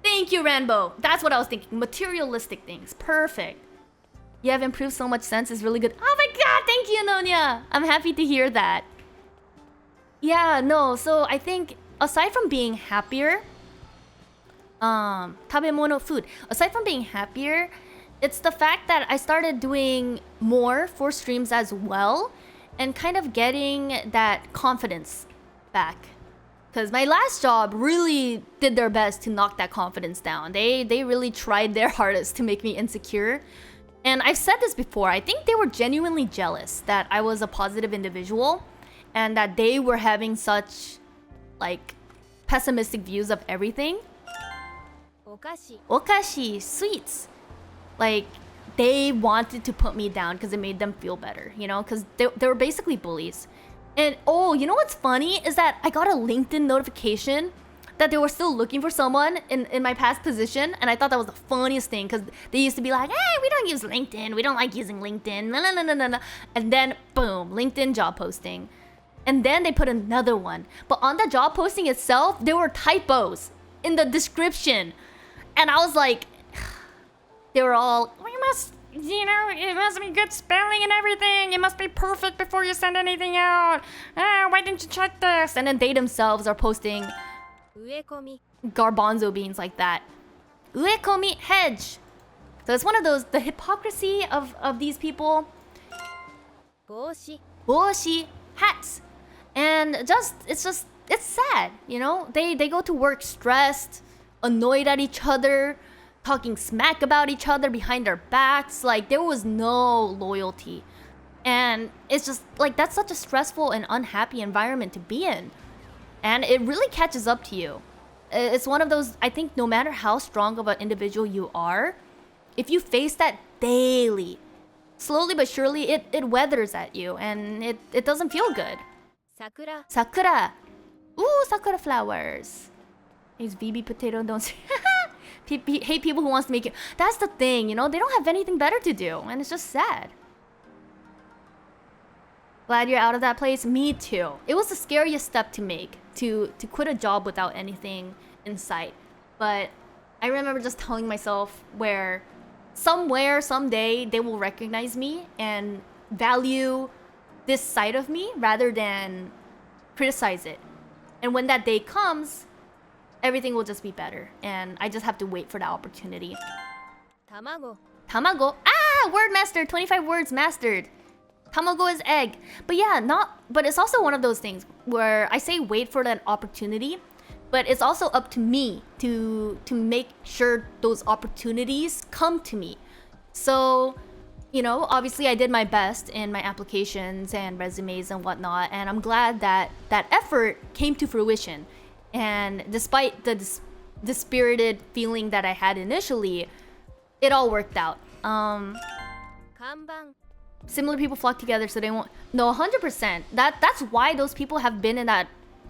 Thank you, Ranbo. That's what I was thinking. Materialistic things. Perfect. You have improved so much sense. It's really good. Oh my god, thank you, Nonya. I'm happy to hear that. Yeah, no, so I think aside from being happier, tabemono, food. Aside from being happier, it's the fact that I started doing more for streams as well and kind of getting that confidence back. Because my last job really did their best to knock that confidence down. They really tried their hardest to make me insecure. And I've said this before, I think they were genuinely jealous that I was a positive individual and that they were having such, like, pessimistic views of everything. お菓子 Okashi, sweets. Like, they wanted to put me down because it made them feel better, you know? Because they were basically bullies. And, oh, you know what's funny? Is that I got a LinkedIn notification that they were still looking for someone in my past position. And I thought that was the funniest thing because they used to be like, hey, we don't use LinkedIn. We don't like using LinkedIn. No. And then, boom, LinkedIn job posting. And then they put another one. But on the job posting itself, there were typos in the description. And I was like, they were all, we must, you know, it must be good spelling and everything. It must be perfect before you send anything out. Why didn't you check this? And then they themselves are posting 植え込み garbanzo beans like that. Uekomi, hedge. So it's one of those, the hypocrisy of these people. 帽子 Boshi, hats. And it's sad, you know? They go to work stressed, annoyed at each other, talking smack about each other behind their backs. Like, there was no loyalty. And it's just, like, that's such a stressful and unhappy environment to be in. And it really catches up to you. It's one of those, I think no matter how strong of an individual you are, if you face that daily, slowly but surely, it weathers at you and it doesn't feel good. 桜 Sakura. Ooh, sakura flowers. These VB potato don't hate people who wants to make it. That's the thing, you know, they don't have anything better to do, and it's just sad. Glad you're out of that place. Me too. It was the scariest step to make, to quit a job without anything in sight. But I remember just telling myself where somewhere, someday, they will recognize me and value this side of me rather than criticize it. And when that day comes, everything will just be better. And I just have to wait for that opportunity. 卵 Tamago. Ah! Word master. 25 words mastered. Tamago is egg. But yeah, but it's also one of those things where I say wait for that opportunity, but it's also up to me to make sure those opportunities come to me. So, you know, obviously I did my best in my applications and resumes and whatnot, and I'm glad that that effort came to fruition. And despite the dispirited feeling that I had initially, it all worked out. 看板 Similar people flock together so they won't. No, 100%. That's why those people have been in that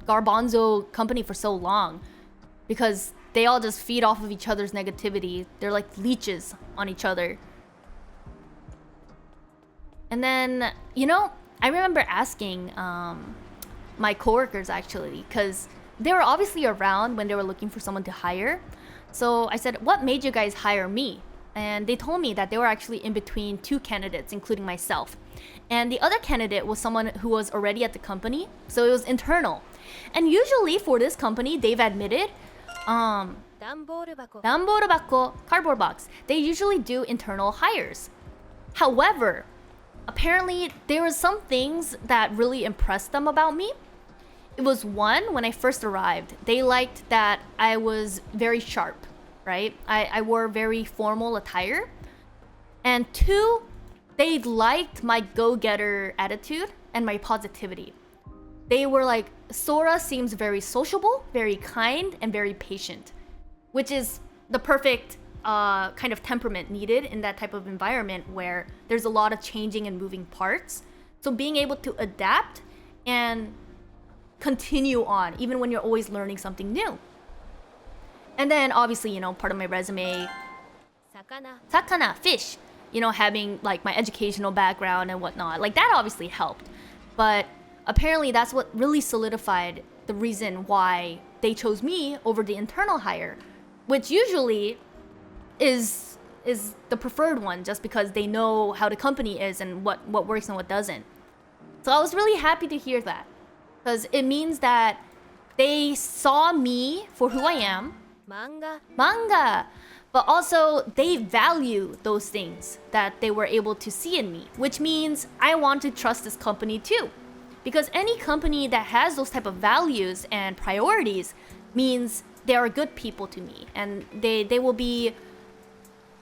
garbanzo company for so long, because they all just feed off of each other's negativity. They're like leeches on each other. And then, you know, I remember asking my coworkers actually, because they were obviously around when they were looking for someone to hire. So I said, what made you guys hire me? And they told me that they were actually in between two candidates, including myself. And the other candidate was someone who was already at the company, so it was internal. And usually for this company, they've admitted, 段ボール箱 Danboru bako, cardboard box, they usually do internal hires. However, apparently there were some things that really impressed them about me. It was one, when I first arrived, they liked that I was very sharp. Right? I wore very formal attire. And two, they liked my go-getter attitude and my positivity. They were like, Sora seems very sociable, very kind, and very patient, which is the perfect kind of temperament needed in that type of environment where there's a lot of changing and moving parts. So being able to adapt and continue on, even when you're always learning something new. And then obviously, you know, part of my resume, 魚 sakana, fish, you know, having like my educational background and whatnot, like that obviously helped. But apparently that's what really solidified the reason why they chose me over the internal hire, which usually is the preferred one, just because they know how the company is and what works and what doesn't. So I was really happy to hear that, because it means that they saw me for who I am, 漫画 manga, but also they value those things that they were able to see in me, which means I want to trust this company too, because any company that has those type of values and priorities means they are good people to me, and they will be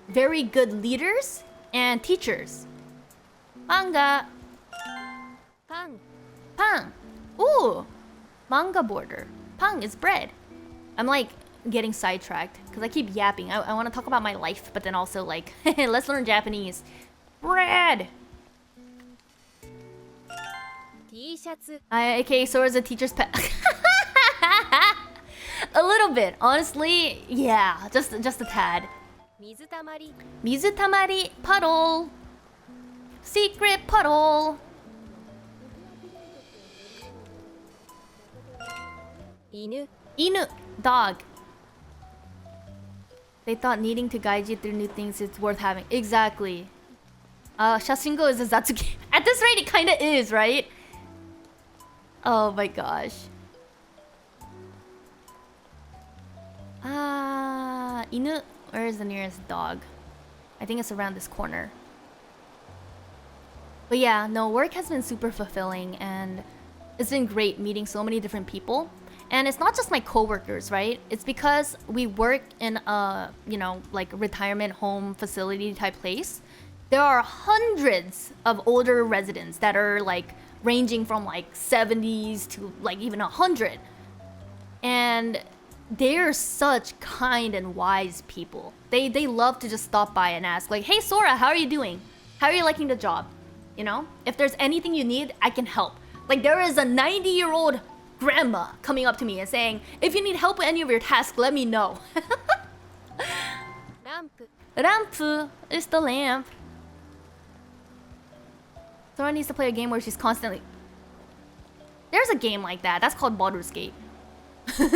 very good leaders and teachers. Manga, パン pang. Ooh, manga border. Pang is bread. I'm like getting sidetracked because I keep yapping. I want to talk about my life, but then also like, let's learn Japanese. Bread. T シャツ Okay, so is a teacher's pet. A little bit, honestly. Yeah, just a tad. 水たまり Mizutamari puddle. Secret puddle. 犬 Inu, dog. They thought needing to guide you through new things is worth having. Exactly. Shashingo is a Zatsuki. At this rate, it kinda is, right? Oh my gosh. Inu, where is the nearest dog? I think it's around this corner. But yeah, no, work has been super fulfilling, and it's been great meeting so many different people. And it's not just my coworkers, right? It's because we work in a, you know, like retirement home facility type place. There are hundreds of older residents that are like ranging from like 70s to like even 100. And they're such kind and wise people. They love to just stop by and ask like, "Hey Sora, how are you doing? How are you liking the job? You know, if there's anything you need, I can help." Like there is a 90-year-old grandma coming up to me and saying, if you need help with any of your tasks, let me know. ランプ Lamp is the lamp. Sora needs to play a game where she's constantly... There's a game like that. That's called Baldur's Gate. This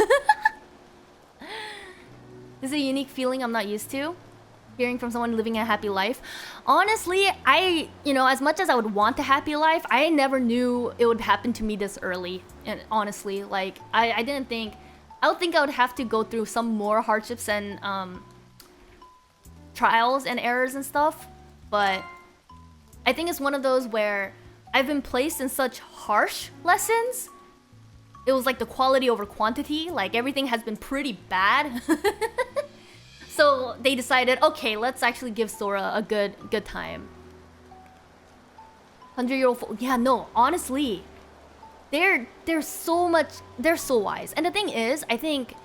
is a unique feeling I'm not used to. Hearing from someone living a happy life. Honestly, as much as I would want a happy life, I never knew it would happen to me this early. And honestly, like, I didn't think... I would think I would have to go through some more hardships and trials and errors and stuff. But I think it's one of those where I've been placed in such harsh lessons. It was like the quality over quantity. Like, everything has been pretty bad. So they decided, okay, let's actually give Sora a good time. 100-year-old... Yeah, no, honestly. They're so wise. And the thing is, I think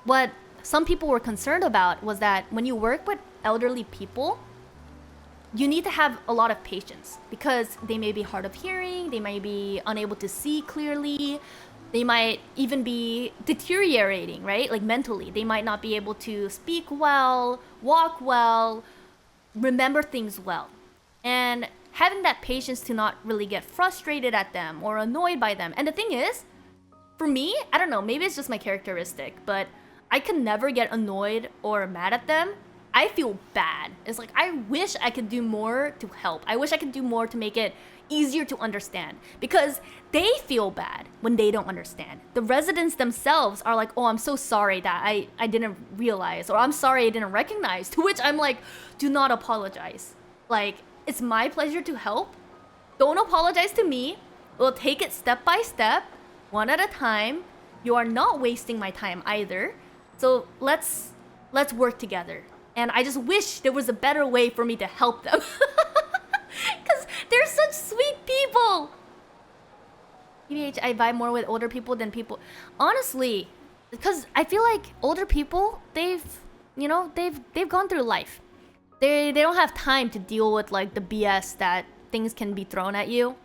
what some people were concerned about was that when you work with elderly people, you need to have a lot of patience because they may be hard of hearing, they might be unable to see clearly, they might even be deteriorating, right? Like mentally. They might not be able to speak well, walk well, remember things well. And having that patience to not really get frustrated at them or annoyed by them. And the thing is, for me, I don't know, maybe it's just my characteristic, but I can never get annoyed or mad at them. I feel bad. It's like, I wish I could do more to help. I wish I could do more to make it easier to understand because they feel bad when they don't understand. The residents themselves are like, oh, I'm so sorry that I didn't realize, or I'm sorry I didn't recognize, to which I'm like, do not apologize. Like, it's my pleasure to help. Don't apologize to me. We'll take it step by step, one at a time. You are not wasting my time either. So let's work together. And I just wish there was a better way for me to help them. Because they're such sweet people. TBH, I vibe more with older people than people. Honestly, because I feel like older people, they've gone through life. They don't have time to deal with like the BS that things can be thrown at you.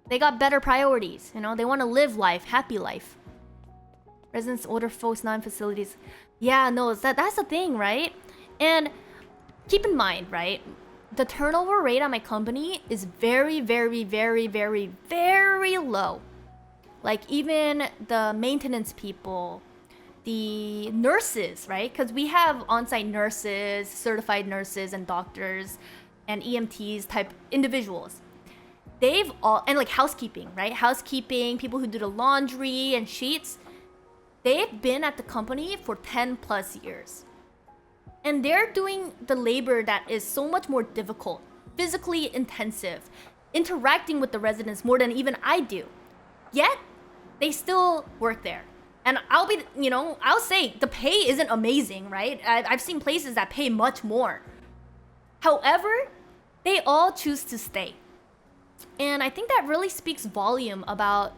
They got better priorities, They want to live life, happy life. Residents, older folks, non-facilities. Yeah, no, that's the thing, right? And keep in mind, right? The turnover rate at my company is very, very, very, very, very low. Like even the maintenance people, the nurses, right? Because we have on-site nurses, certified nurses and doctors and EMTs type individuals. They've all, and like housekeeping, right? Housekeeping, people who do the laundry and sheets. They've been at the company for 10 plus years. And they're doing the labor that is so much more difficult, physically intensive, interacting with the residents more than even I do. Yet, they still work there. And I'll say the pay isn't amazing, right? I've seen places that pay much more. However, they all choose to stay. And I think that really speaks volume about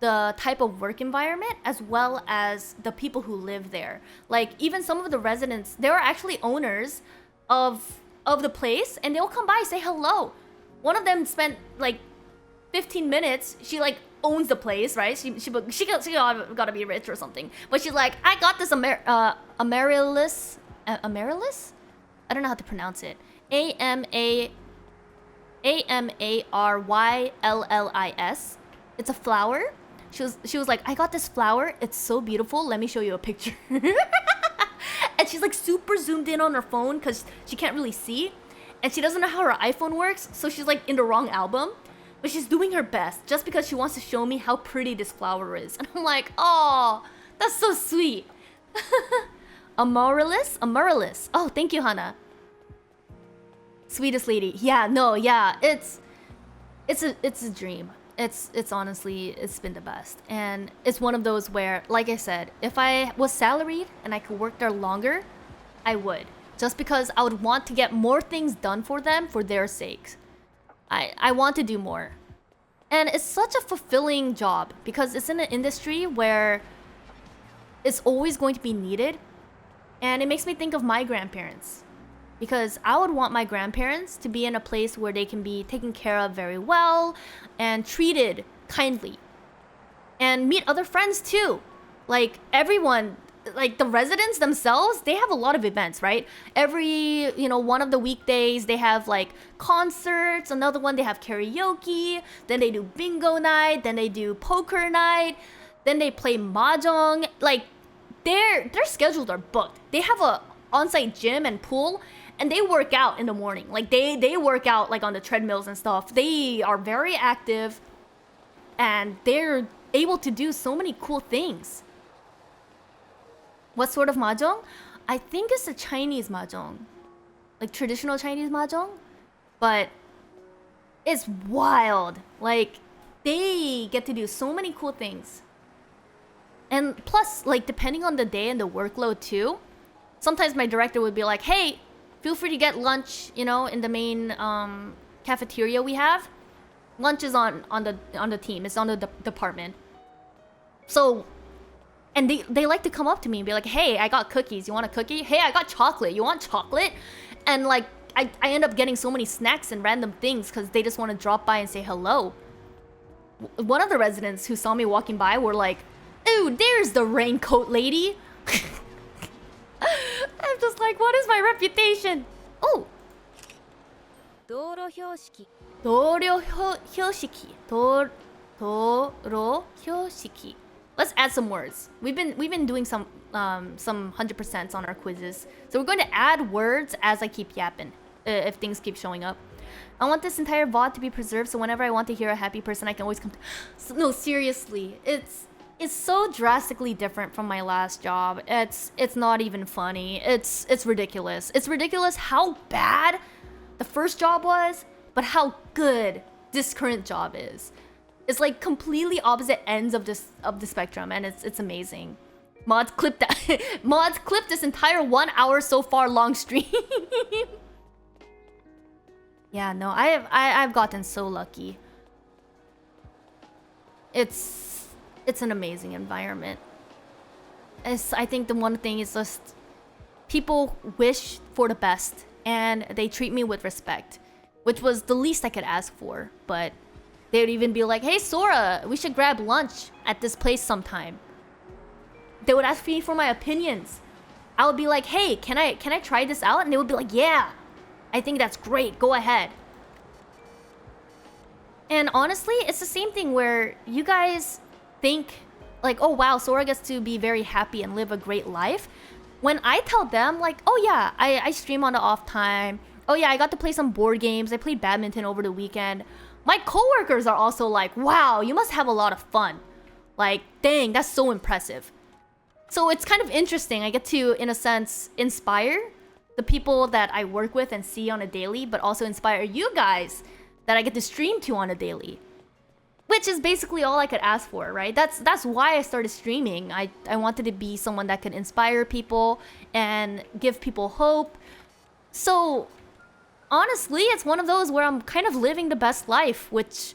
the type of work environment as well as the people who live there. Like even some of the residents, they are actually owners of the place and they'll come by, say hello. One of them spent like 15 minutes. She like owns the place, right? She gotta be rich or something. But she's like, I got this amaryllis. Amaryllis? I don't know how to pronounce it. Amaryllis. It's a flower. She was like, I got this flower. It's so beautiful. Let me show you a picture. And she's like super zoomed in on her phone because she can't really see. And she doesn't know how her iPhone works. So she's like in the wrong album. But she's doing her best just because she wants to show me how pretty this flower is. And I'm like, oh, that's so sweet. Amaryllis? Oh, thank you, Hannah. Sweetest lady. Yeah, no, yeah. It's a dream. It's honestly, it's been the best. And it's one of those where, like I said, if I was salaried and I could work there longer, I would. Just because I would want to get more things done for them for their sakes. I want to do more. And it's such a fulfilling job because it's in an industry where it's always going to be needed. And it makes me think of my grandparents. Because I would want my grandparents to be in a place where they can be taken care of very well and treated kindly. And meet other friends too. Like everyone, like the residents themselves, they have a lot of events, right? Every, one of the weekdays they have like concerts, another one they have karaoke, then they do bingo night, then they do poker night, then they play mahjong. Like their schedules are booked. They have a on-site gym and pool, and they work out in the morning. Like they work out like on the treadmills and stuff. They are very active, and they're able to do so many cool things. What sort of mahjong? I think it's a Chinese mahjong, like traditional Chinese mahjong, but it's wild. Like they get to do so many cool things. And plus, like depending on the day and the workload too, sometimes my director would be like, hey, feel free to get lunch, in the main cafeteria we have. Lunch is on the team. It's on the department. So, and they like to come up to me and be like, hey, I got cookies. You want a cookie? Hey, I got chocolate. You want chocolate? And like, I end up getting so many snacks and random things because they just want to drop by and say hello. One of the residents who saw me walking by were like, ooh, there's the raincoat lady. I'm just like, what is my reputation? Oh. 道路標識道路標識道路標識 Let's add some words. We've been doing some 100% on our quizzes. So we're going to add words as I keep yapping, if things keep showing up. I want this entire VOD to be preserved, so whenever I want to hear a happy person, I can always come to... No, seriously. It's so drastically different from my last job. It's not even funny. It's ridiculous. It's ridiculous how bad the first job was, but how good this current job is. It's like completely opposite ends of the spectrum, and it's amazing. Mods clipped that. Mods clipped this entire 1 hour so far long stream. Yeah, no, I've gotten so lucky. It's an amazing environment. I think the one thing is just people wish for the best, and they treat me with respect, which was the least I could ask for. But they would even be like, hey, Sora, we should grab lunch at this place sometime. They would ask me for my opinions. I would be like, hey, can I try this out? And they would be like, yeah, I think that's great. Go ahead. And honestly, it's the same thing where you guys think like, oh wow, Sora gets to be very happy and live a great life. When I tell them like, oh yeah, I stream on the off time. Oh yeah, I got to play some board games. I played badminton over the weekend. My coworkers are also like, wow, you must have a lot of fun. Like, dang, that's so impressive. So it's kind of interesting. I get to, in a sense, inspire the people that I work with and see on a daily, but also inspire you guys that I get to stream to on a daily. Which is basically all I could ask for, right? That's why I started streaming. I wanted to be someone that could inspire people and give people hope. So honestly, it's one of those where I'm kind of living the best life, which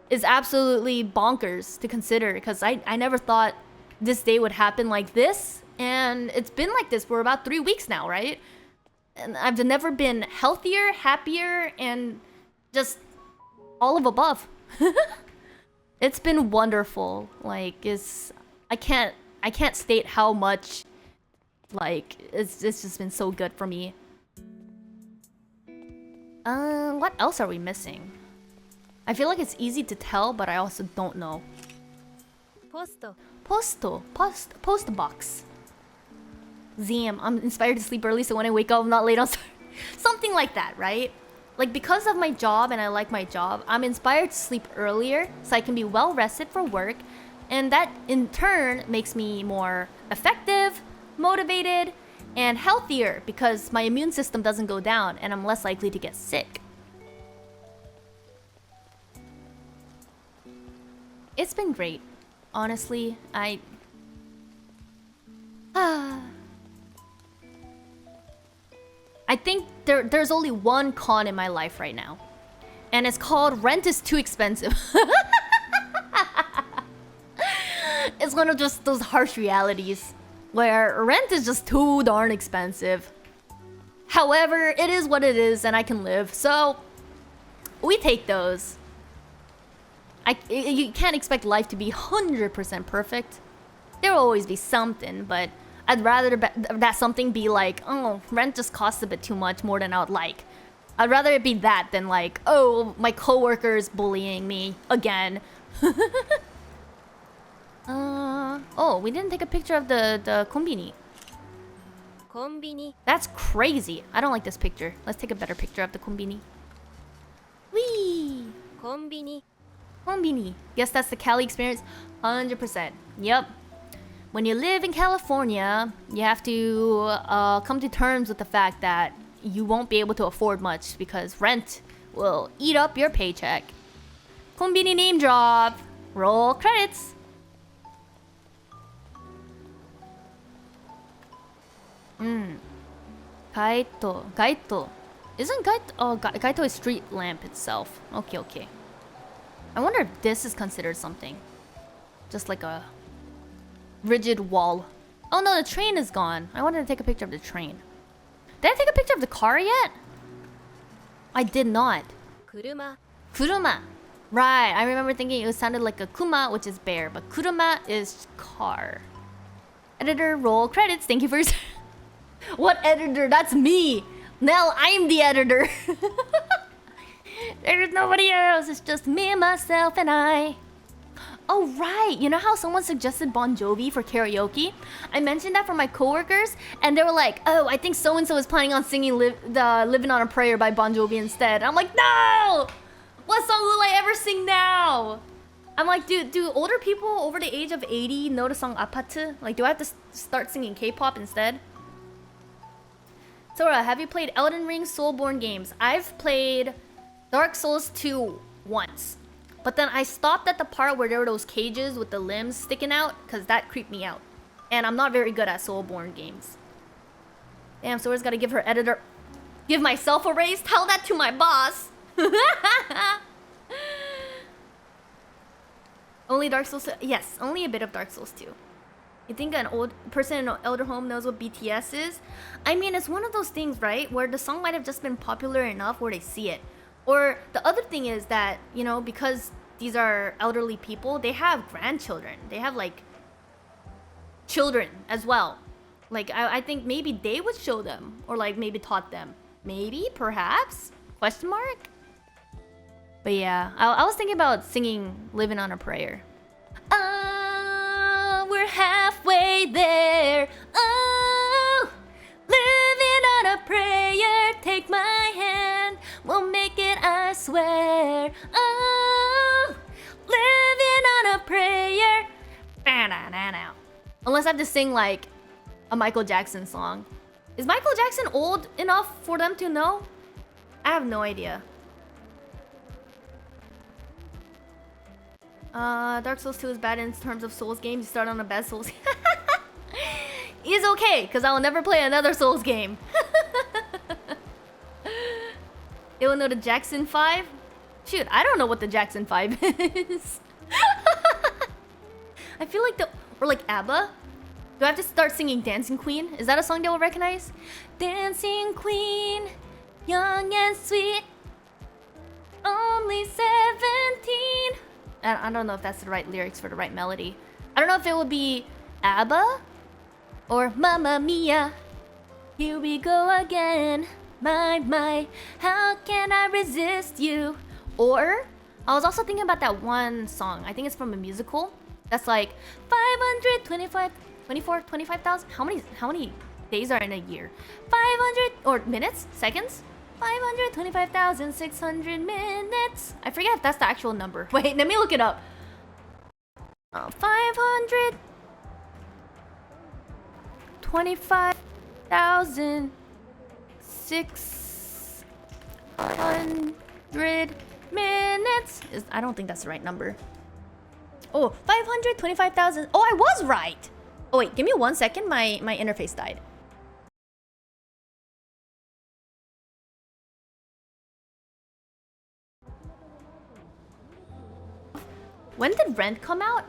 is absolutely bonkers to consider because I never thought this day would happen like this. And it's been like this for about 3 weeks now, right? And I've never been healthier, happier, and just all of above. It's been wonderful. Like, I can't state how much, like, it's just been so good for me. What else are we missing? I feel like it's easy to tell, but I also don't know. Post box. Zam, I'm inspired to sleep early, so when I wake up, I'm not late on something like that, right? Like, because of my job and I like my job, I'm inspired to sleep earlier so I can be well rested for work, and that in turn makes me more effective, motivated, and healthier because my immune system doesn't go down and I'm less likely to get sick. It's been great. Honestly, I think there's only one con in my life right now. And it's called rent is too expensive. It's one of just those harsh realities where rent is just too darn expensive. However, it is what it is and I can live. So we take those. You can't expect life to be 100% perfect. There will always be something, but I'd rather that something be like, oh, rent just costs a bit too much, more than I would like. I'd rather it be that than like, oh, my coworker's bullying me again. Oh, we didn't take a picture of the konbini. コンビニ That's crazy. I don't like this picture. Let's take a better picture of the konbini. Whee! コンビニ Konbini. Yes, that's the Cali experience. 100%. Yep. When you live in California, you have to come to terms with the fact that you won't be able to afford much because rent will eat up your paycheck. Konbini name drop. Roll credits. Gaito. Isn't Gaito... Oh, Gaito is street lamp itself. Okay, okay. I wonder if this is considered something. Just like a rigid wall. Oh no, the train is gone. I wanted to take a picture of the train. Did I take a picture of the car yet? I did not. 車 Kuruma. Right, I remember thinking it sounded like a kuma, which is bear, but kuruma is car. Editor, roll credits. Thank you for... What editor? That's me. Nell, I'm the editor. There's nobody else. It's just me, myself, and I. Oh, right. You know how someone suggested Bon Jovi for karaoke? I mentioned that for my coworkers, and they were like, oh, I think so-and-so is planning on singing Living on a Prayer by Bon Jovi instead. I'm like, no! What song will I ever sing now? I'm like, do older people over the age of 80 know the song Apatu? Like, do I have to start singing K-pop instead? Sora, have you played Elden Ring Soulborne games? I've played Dark Souls 2 once. But then I stopped at the part where there were those cages with the limbs sticking out, because that creeped me out. And I'm not very good at Soulborne games. Damn, Sora's gotta give her editor... Give myself a raise? Tell that to my boss! Only Dark Souls 2? Yes, only a bit of Dark Souls 2. You think an old person in an elder home knows what BTS is? I mean, it's one of those things, right? Where the song might have just been popular enough where they see it. Or the other thing is that, you know, because these are elderly people, they have grandchildren. They have, like, children as well. Like, I think maybe they would show them. Or, like, maybe taught them. Maybe? Perhaps? Question mark? But yeah, I was thinking about singing Living on a Prayer. We're halfway there. Oh, living on a prayer. Take my hand, we'll make it, I swear. Oh, living on a prayer. Unless I have to sing like a Michael Jackson song. Is Michael Jackson old enough for them to know? I have no idea. Dark Souls 2 is bad in terms of Souls games. You start on a bad Souls. It's okay, because I will never play another Souls game. They will know the Jackson 5? Shoot, I don't know what the Jackson 5 is. I feel like or like ABBA? Do I have to start singing Dancing Queen? Is that a song they will recognize? Dancing Queen, young and sweet, only 17. I don't know if that's the right lyrics for the right melody. I don't know if it would be ABBA or Mamma Mia. Here we go again. My, how can I resist you? Or I was also thinking about that one song. I think it's from a musical. That's like 25,000. How many days are in a year? 500 or minutes? Seconds? 525,600 minutes. I forget if that's the actual number. Wait, let me look it up. 525,600 minutes. I don't think that's the right number. Oh, 525,000. Oh, I was right. Oh wait, give me 1 second. My interface died. When did Rent come out?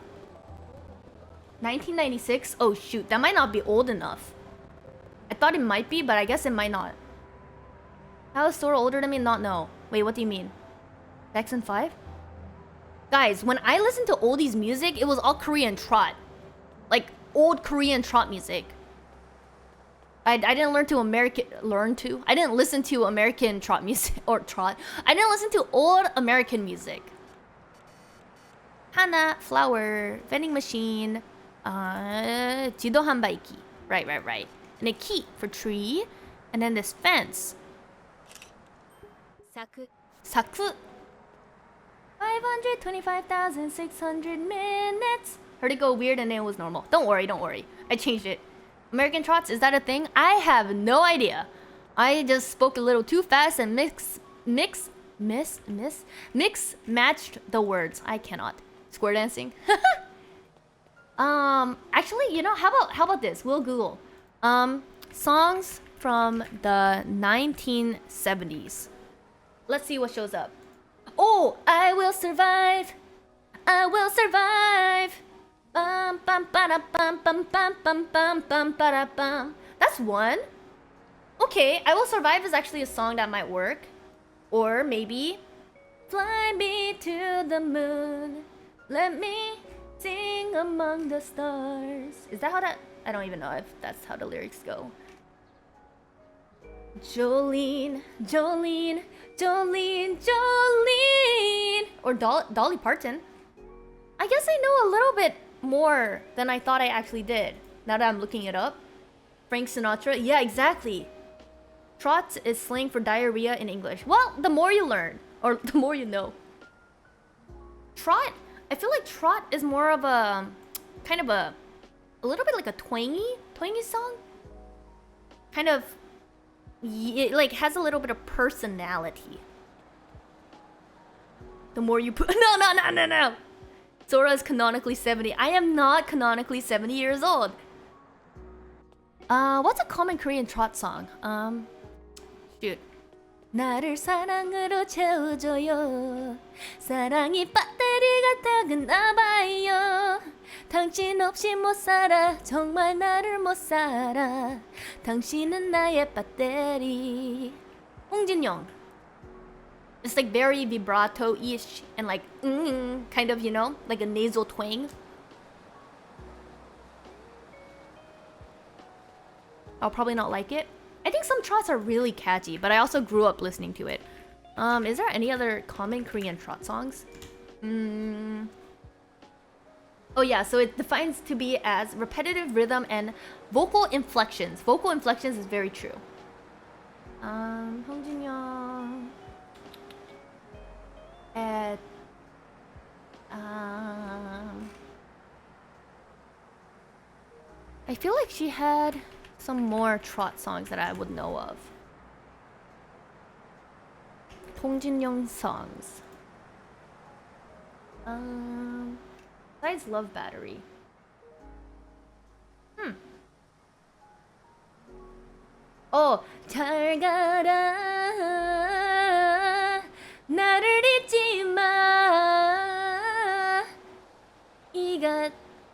1996? Oh shoot, that might not be old enough. I thought it might be, but I guess it might not. How is Sora older than me? Not know. Wait, what do you mean? Jackson 5? Guys, when I listened to oldies music, it was all Korean trot. Like old Korean trot music. I didn't I didn't listen to American trot music or trot. I didn't listen to old American music. Hana, flower, vending machine, 지도 한바이기. Right. And a key for tree, and then this fence. 咲 Saku. 525,600 minutes. Heard it go weird and then it was normal. Don't worry. I changed it. American trots, is that a thing? I have no idea. I just spoke a little too fast and matched the words. I cannot. Square dancing. Actually, you know, how about this? We'll Google. Songs from the 1970s. Let's see what shows up. Oh, I will survive. I will survive. Bum bum bada bum bum bum bum bum bum bada bum. That's one. Okay, I will survive is actually a song that might work. Or maybe fly me to the moon. Let me sing among the stars. Is that how that? I don't even know if that's how the lyrics go. Jolene. Or Dolly Parton. I guess I know a little bit more than I thought I actually did. Now that I'm looking it up. Frank Sinatra. Yeah, exactly. Trot is slang for diarrhea in English. Well, the more you learn, or the more you know. Trot, I feel like trot is more of a kind of a little bit like a twangy song. Kind of, it like has a little bit of personality. The more you put, no. Sora is canonically 70. I am not canonically 70 years old. What's a common Korean trot song? Shoot. 나를 사랑으로 채워줘요. 사랑이 배터리가 타겠나 봐요. 당신 없이 못 살아. 정말 나를 못 살아. 당신은 나의 배터리. 홍진영. It's like very vibrato-ish and like kind of, you know, like a nasal twang. I'll probably not like it. I think some trots are really catchy, but I also grew up listening to it. Is there any other common Korean trot songs? Oh yeah, so it defines to be as repetitive rhythm and vocal inflections. Vocal inflections is very true. 홍진영. I feel like she had some more trot songs that I would know of. 홍진영 songs. Besides Love Battery. Oh, 잘 가라. 나를 잊지 마. 이가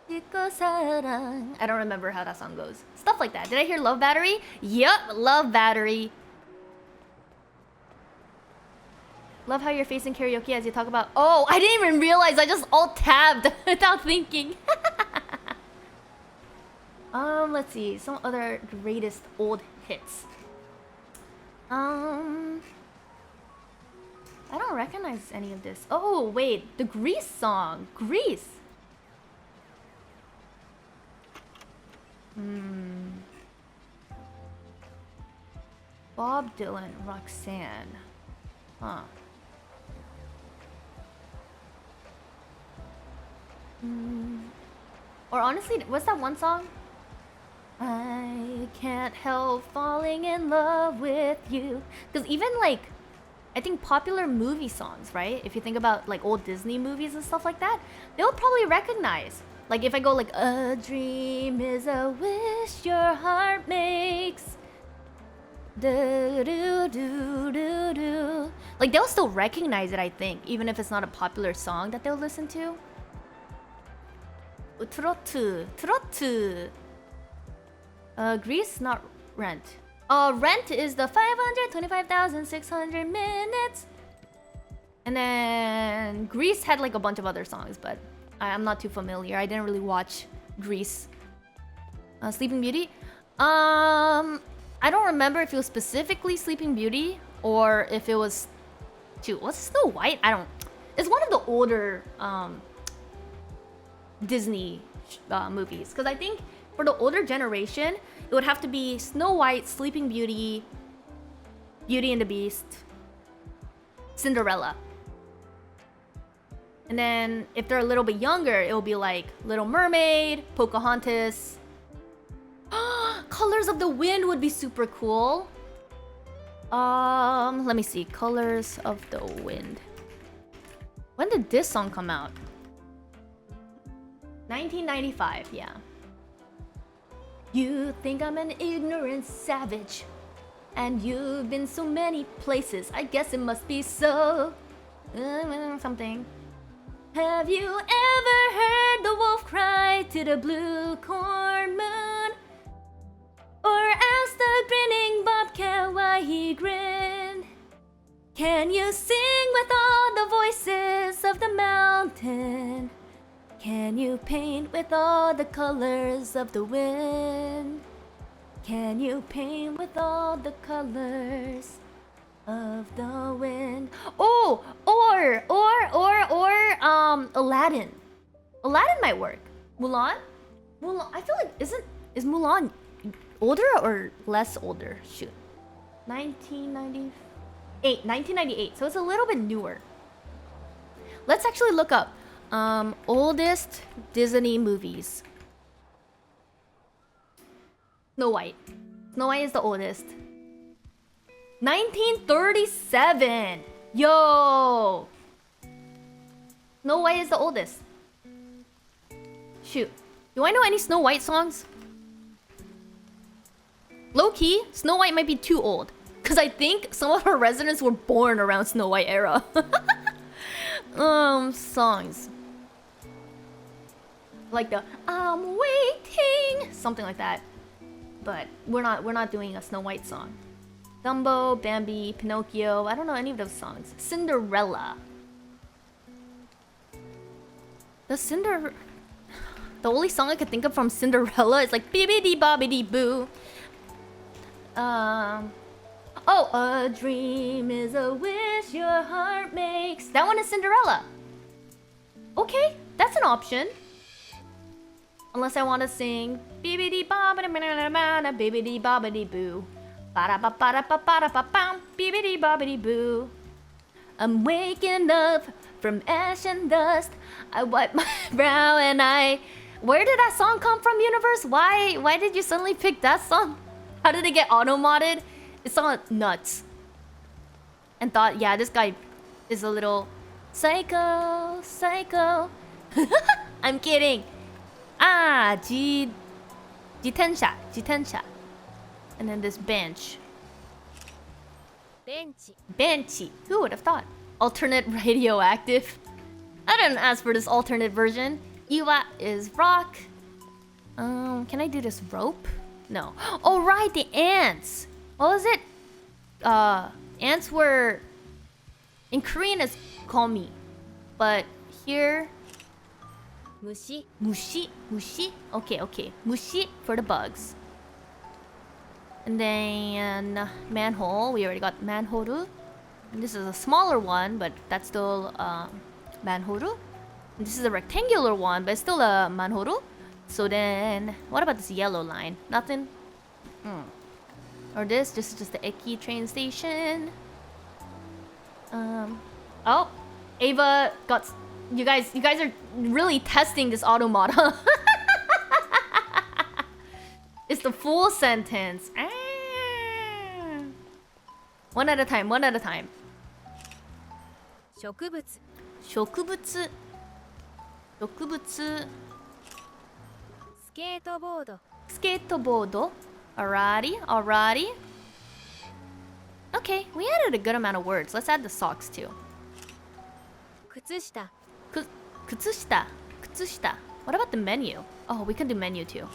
잊고 사랑. I don't remember how that song goes. Stuff like that. Did I hear Love Battery? Yup, Love Battery. Love how you're facing karaoke as you talk about. Oh, I didn't even realize. I just alt tabbed without thinking. Let's see. Some other greatest old hits. I don't recognize any of this. Oh, wait. The Grease song. Grease. Bob Dylan, Roxanne. Huh. Or honestly, what's that one song? I can't help falling in love with you. Because even like, I think popular movie songs, right? If you think about like old Disney movies and stuff like that, they'll probably recognize. Like if I go like, a dream is a wish your heart makes. Do, do, do, do, do. Like they'll still recognize it, I think, even if it's not a popular song that they'll listen to. 트로트. Grease, not Rent. Rent is the 525,600 minutes. And then Grease had like a bunch of other songs, but I'm not too familiar. I didn't really watch Grease. Sleeping Beauty. I don't remember if it was specifically Sleeping Beauty or if it was. Shoot, was it Snow White? I don't. It's one of the older Disney movies, because I think for the older generation it would have to be Snow White, Sleeping Beauty, Beauty and the Beast, Cinderella. And then if they're a little bit younger, it will be like Little Mermaid, Pocahontas. Colors of the Wind would be super cool. Let me see. Colors of the Wind. When did this song come out? 1995, yeah. You think I'm an ignorant savage, and you've been so many places. I guess it must be so. Something. Have you ever heard the wolf cry to the blue corn moon? Or asked the grinning bobcat why he grinned? Can you sing with all the voices of the mountain? Can you paint with all the colors of the wind? Can you paint with all the colors of the wind? Oh, or Aladdin. Aladdin might work. Mulan? I feel like is Mulan older or less older? Shoot. 1998. So it's a little bit newer. Let's actually look up oldest Disney movies. Snow White. Snow White is the oldest. 1937. Yo. Snow White is the oldest. Shoot. Do I know any Snow White songs? Low-key, Snow White might be too old, because I think some of her residents were born around Snow White era. Songs. Like the I'm waiting, something like that. But we're not doing a Snow White song. Dumbo, Bambi, Pinocchio, I don't know any of those songs. Cinderella. The only song I could think of from Cinderella is like Bibbidi Bobbidi Boo. Oh, a dream is a wish your heart makes. That one is Cinderella. Okay, that's an option. Unless I want to sing Bibbidi Bobbidi Bibbidi Bobbidi Boo. Ba-da-ba-ba-da-ba-ba-da-ba-bam, Bibbidi Bobbidi Boo. I'm waking up from ash and dust. I wipe my brow and I. Where did that song come from, Universe? Why did you suddenly pick that song? How did it get auto-modded? It sounded nuts. And thought, yeah, this guy is a little psycho. I'm kidding. Jitensha. And then this bench. Benchy. Who would have thought? Alternate radioactive. I didn't ask for this alternate version. Iwa is rock. Can I do this rope? No. Oh right, the ants. What was it? Ants were in Korean it's komi, but here Mushi. Okay. Mushi for the bugs. And then manhole. We already got manhoru. And this is a smaller one, but that's still manhoru. And this is a rectangular one, but it's still a manhoru. So then, what about this yellow line? Nothing. Or this, just the Eki train station. Oh, Ava got. You guys are really testing this automata. It's the full sentence. One at a time. 植物 スケートボード Skateboard. Alrighty. Okay, we added a good amount of words. Let's add the socks too. 靴下 Kutsushita. What about the menu? Oh, we can do menu too.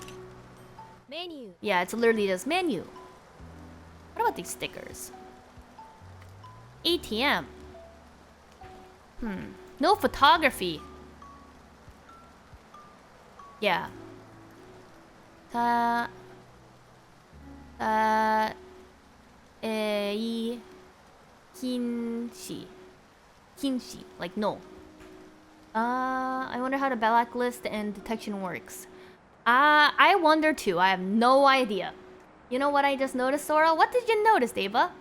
メニュー Yeah, it's literally just menu. What about these stickers? ATM. No photography. Yeah. Kinshi. Like no. I wonder how the blacklist and detection works. I wonder too. I have no idea. You know what I just noticed, Sora? What did you notice, Ava?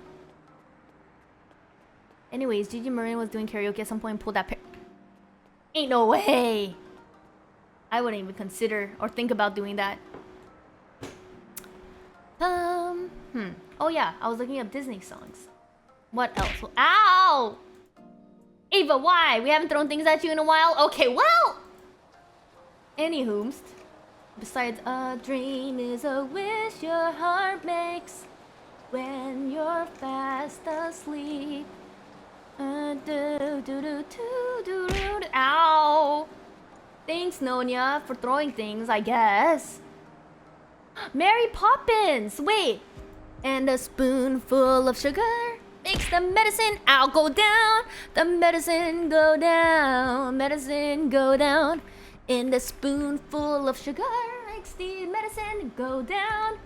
Anyways, Gigi Marine was doing karaoke at some point and pulled that Ain't no way! I wouldn't even consider or think about doing that. Oh yeah, I was looking up Disney songs. What else? Ow! Ava, why? We haven't thrown things at you in a while? Okay, well! Anywhoomst. Besides, a dream is a wish your heart makes when you're fast asleep. Ow! Thanks, Nonya, for throwing things, I guess. Mary Poppins! Wait! And a spoonful of sugar makes the medicine go down. The medicine go down. Medicine go down. And a spoonful of sugar makes the medicine go down.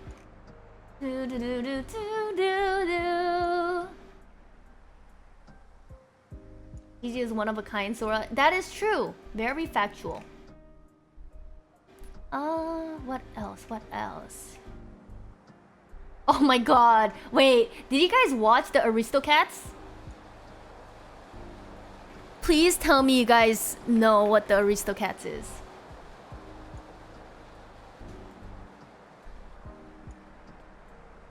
Do do do do do do do. Gigi is one of a kind, Sora. That is true. Very factual. What else? What else? Oh my god. Wait, did you guys watch the Aristocats? Please tell me you guys know what the Aristocats is.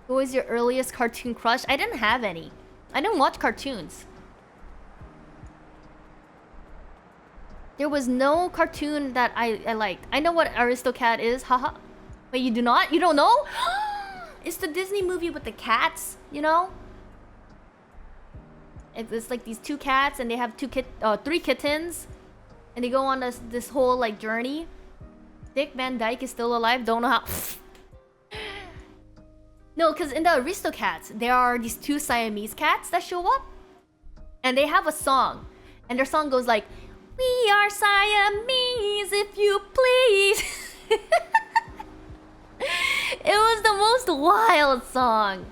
Who was your earliest cartoon crush? I didn't have any. I didn't watch cartoons. There was no cartoon that I liked. I know what Aristocat is, haha. Wait, you do not? You don't know? It's the Disney movie with the cats, you know? It's like these two cats and they have three kittens. And they go on this whole like journey. Dick Van Dyke is still alive, don't know how. No, because in the Aristocats, there are these two Siamese cats that show up. And they have a song. And their song goes like, "We are Siamese, if you please." It was the most wild song.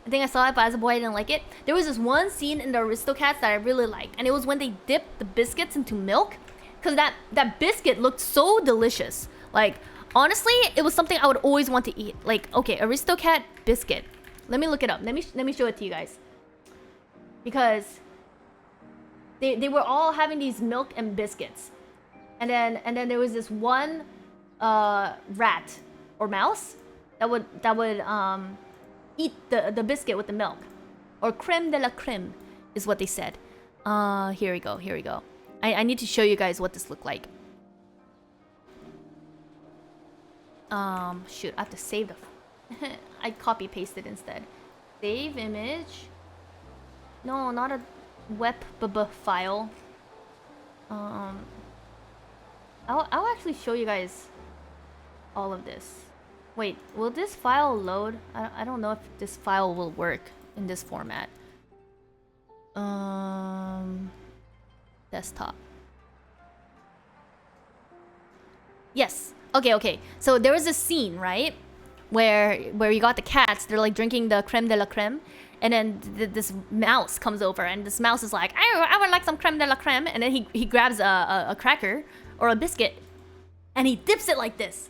I think I saw it, but as a boy, I didn't like it. There was this one scene in the Aristocats that I really liked. And it was when they dipped the biscuits into milk. Because that biscuit looked so delicious. Like, honestly, it was something I would always want to eat. Like, okay, Aristocat biscuit. Let me look it up. Let me show it to you guys. Because they were all having these milk and biscuits. And then there was this one rat or mouse that would eat the biscuit with the milk. Or creme de la creme is what they said. Here we go. I need to show you guys what this looked like. Shoot, I have to save the... I copy pasted instead. Save image. No, not a web file. I'll actually show you guys all of this. Wait, will this file load? I don't know if this file will work in this format. Desktop. Yes. Okay. So there was a scene, right? Where you got the cats, they're like drinking the creme de la creme. And then this mouse comes over and this mouse is like, I would like some creme de la creme. And then he grabs a cracker or a biscuit and he dips it like this.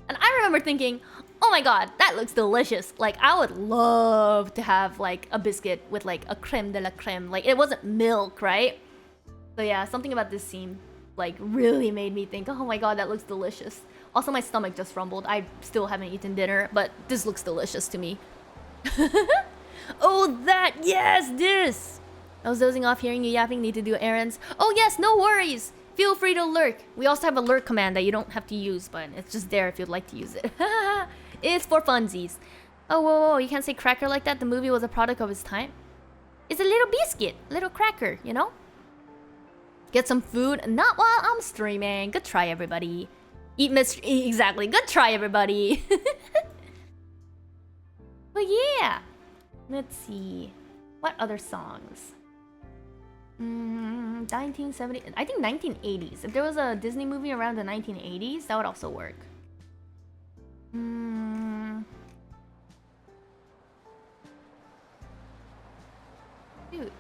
And I remember thinking, oh my god, that looks delicious. Like, I would love to have like a biscuit with like a creme de la creme. Like, it wasn't milk, right? So yeah, something about this scene like really made me think, oh my god, that looks delicious. Also, my stomach just rumbled. I still haven't eaten dinner, but this looks delicious to me. Oh, yes, this! I was dozing off hearing you yapping, need to do errands. Oh yes, no worries! Feel free to lurk. We also have a lurk command that you don't have to use, but it's just there if you'd like to use it. It's for funsies. Oh, whoa, you can't say cracker like that. The movie was a product of its time. It's a little biscuit, little cracker, you know? Get some food, not while I'm streaming. Good try, everybody. Eat mystery, exactly. Good try, everybody. But yeah. Let's see. What other songs? 1970. I think 1980s. If there was a Disney movie around the 1980s, that would also work. Shoot.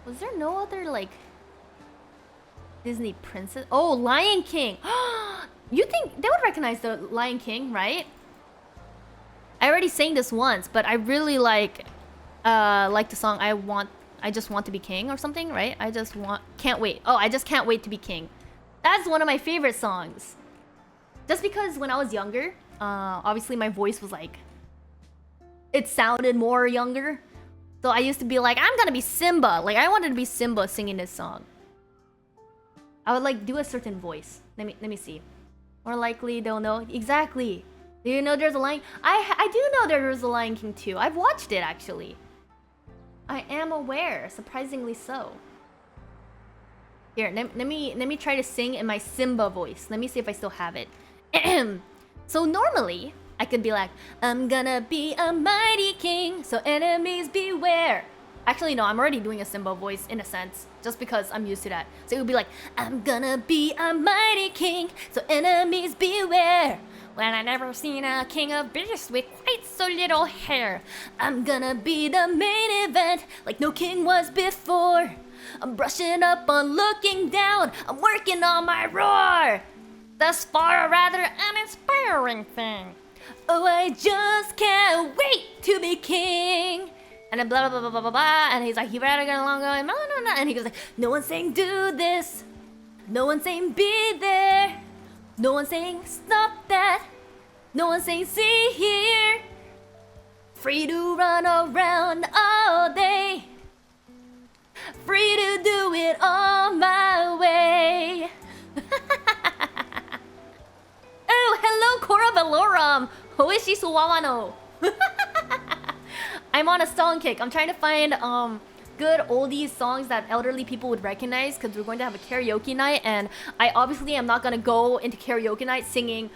Was there no other, like, Disney princess? Oh, Lion King. You think they would recognize the Lion King, right? I already sang this once, but I really like the song I just want to be king or something, right? Can't wait. Oh, I just can't wait to be king. That's one of my favorite songs. Just because when I was younger, obviously my voice was like, it sounded more younger. So I used to be like, I'm gonna be Simba. Like, I wanted to be Simba singing this song. I would like do a certain voice. Let me see. More likely they'll know. Exactly. Do you know there's a Lion? I do know there's a Lion King too. I've watched it actually. I am aware, surprisingly so. Here, let me try to sing in my Simba voice. Let me see if I still have it. So normally I could be like, I'm gonna be a mighty king, so enemies beware. Actually, no, I'm already doing a Simba voice in a sense, just because I'm used to that. So it would be like, I'm gonna be a mighty king, so enemies beware. When I never seen a king of beasts with quite so little hair. I'm gonna be the main event, like no king was before. I'm brushing up on looking down, I'm working on my roar. Thus far, a rather uninspiring thing. Oh, I just can't wait to be king. And then blah blah blah blah blah blah. And he's like, you better get along going, no. And he goes like, no one's saying do this. No one's saying be there. No one's saying stop that. No one's saying see here. Free to run around all day. Free to do it all my way. Oh, hello, Cora Velorum. Hoishi Suwawano. I'm on a song kick. I'm trying to find good oldies songs that elderly people would recognize because we're going to have a karaoke night, and I obviously am not gonna go into karaoke night singing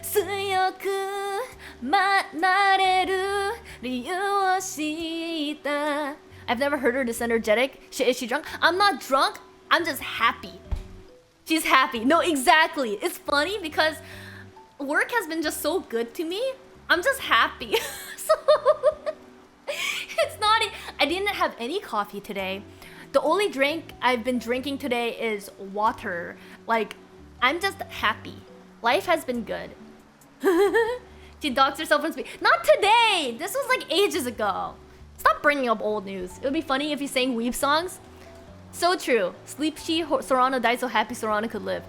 "Suyoku Manareru Ryu Shita." I've never heard her this energetic. Is she drunk? I'm not drunk. I'm just happy. She's happy. No, exactly. It's funny because work has been just so good to me. I'm just happy. So it's not. I didn't have any coffee today. The only drink I've been drinking today is water. Like, I'm just happy. Life has been good. She docks herself on speed. Not today. This was like ages ago. Stop bringing up old news. It would be funny if you sang weeb songs. So true. Sleep She Sorano died so happy Sorano could live.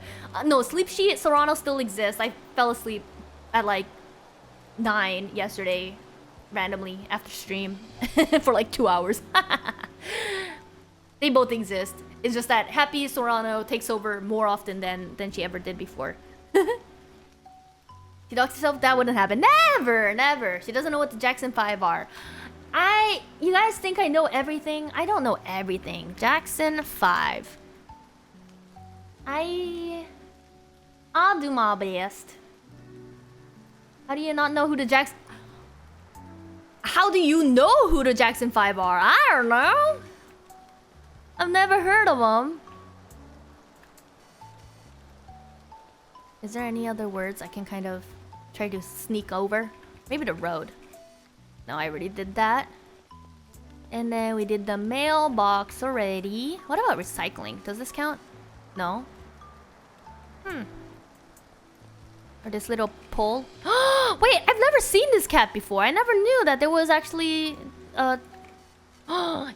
No, Sleep She Sorano still exists. I fell asleep at like 9 yesterday randomly after stream for like 2 hours. They both exist. It's just that Happy Sorano takes over more often than she ever did before. She talks herself, that wouldn't happen. Never. She doesn't know what the Jackson 5 are. You guys think I know everything? I don't know everything. Jackson 5. I'll do my best. How do you not know who the Jackson... How do you know who the Jackson 5 are? I don't know. I've never heard of them. Is there any other words I can kind of try to sneak over? Maybe the road. No, I already did that. And then we did the mailbox already. What about recycling? Does this count? No. Or this little pole. Wait, I've never seen this cat before. I never knew that there was actually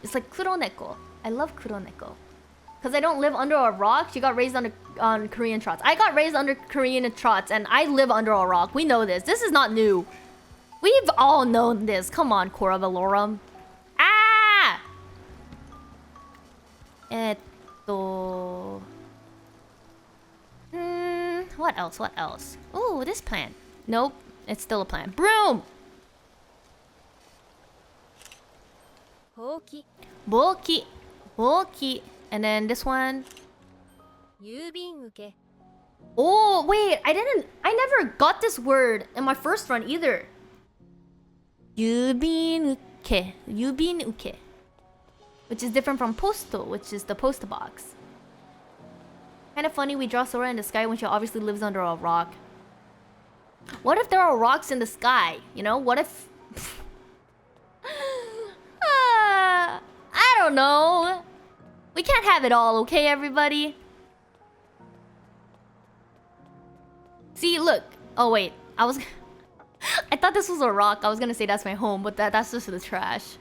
it's like kuroneko. I love kuroneko. Because I don't live under a rock. She got raised on Korean trots. I got raised under Korean trots, and I live under a rock. We know this. This is not new. We've all known this. Come on, Cora Velorum. Ah! What else? Oh, this plant. Nope, it's still a plant. Broom! Boki. And then this one. 郵便受け Oh, wait, I never got this word in my first run either. Yubin uke. which is different from posto, which is the post box. Kind of funny we draw Sora in the sky when she obviously lives under a rock. What if there are rocks in the sky? You know, what if... I don't know. We can't have it all, okay, everybody? See, look. Oh, wait. I thought this was a rock. I was gonna say that's my home, but that's just the trash.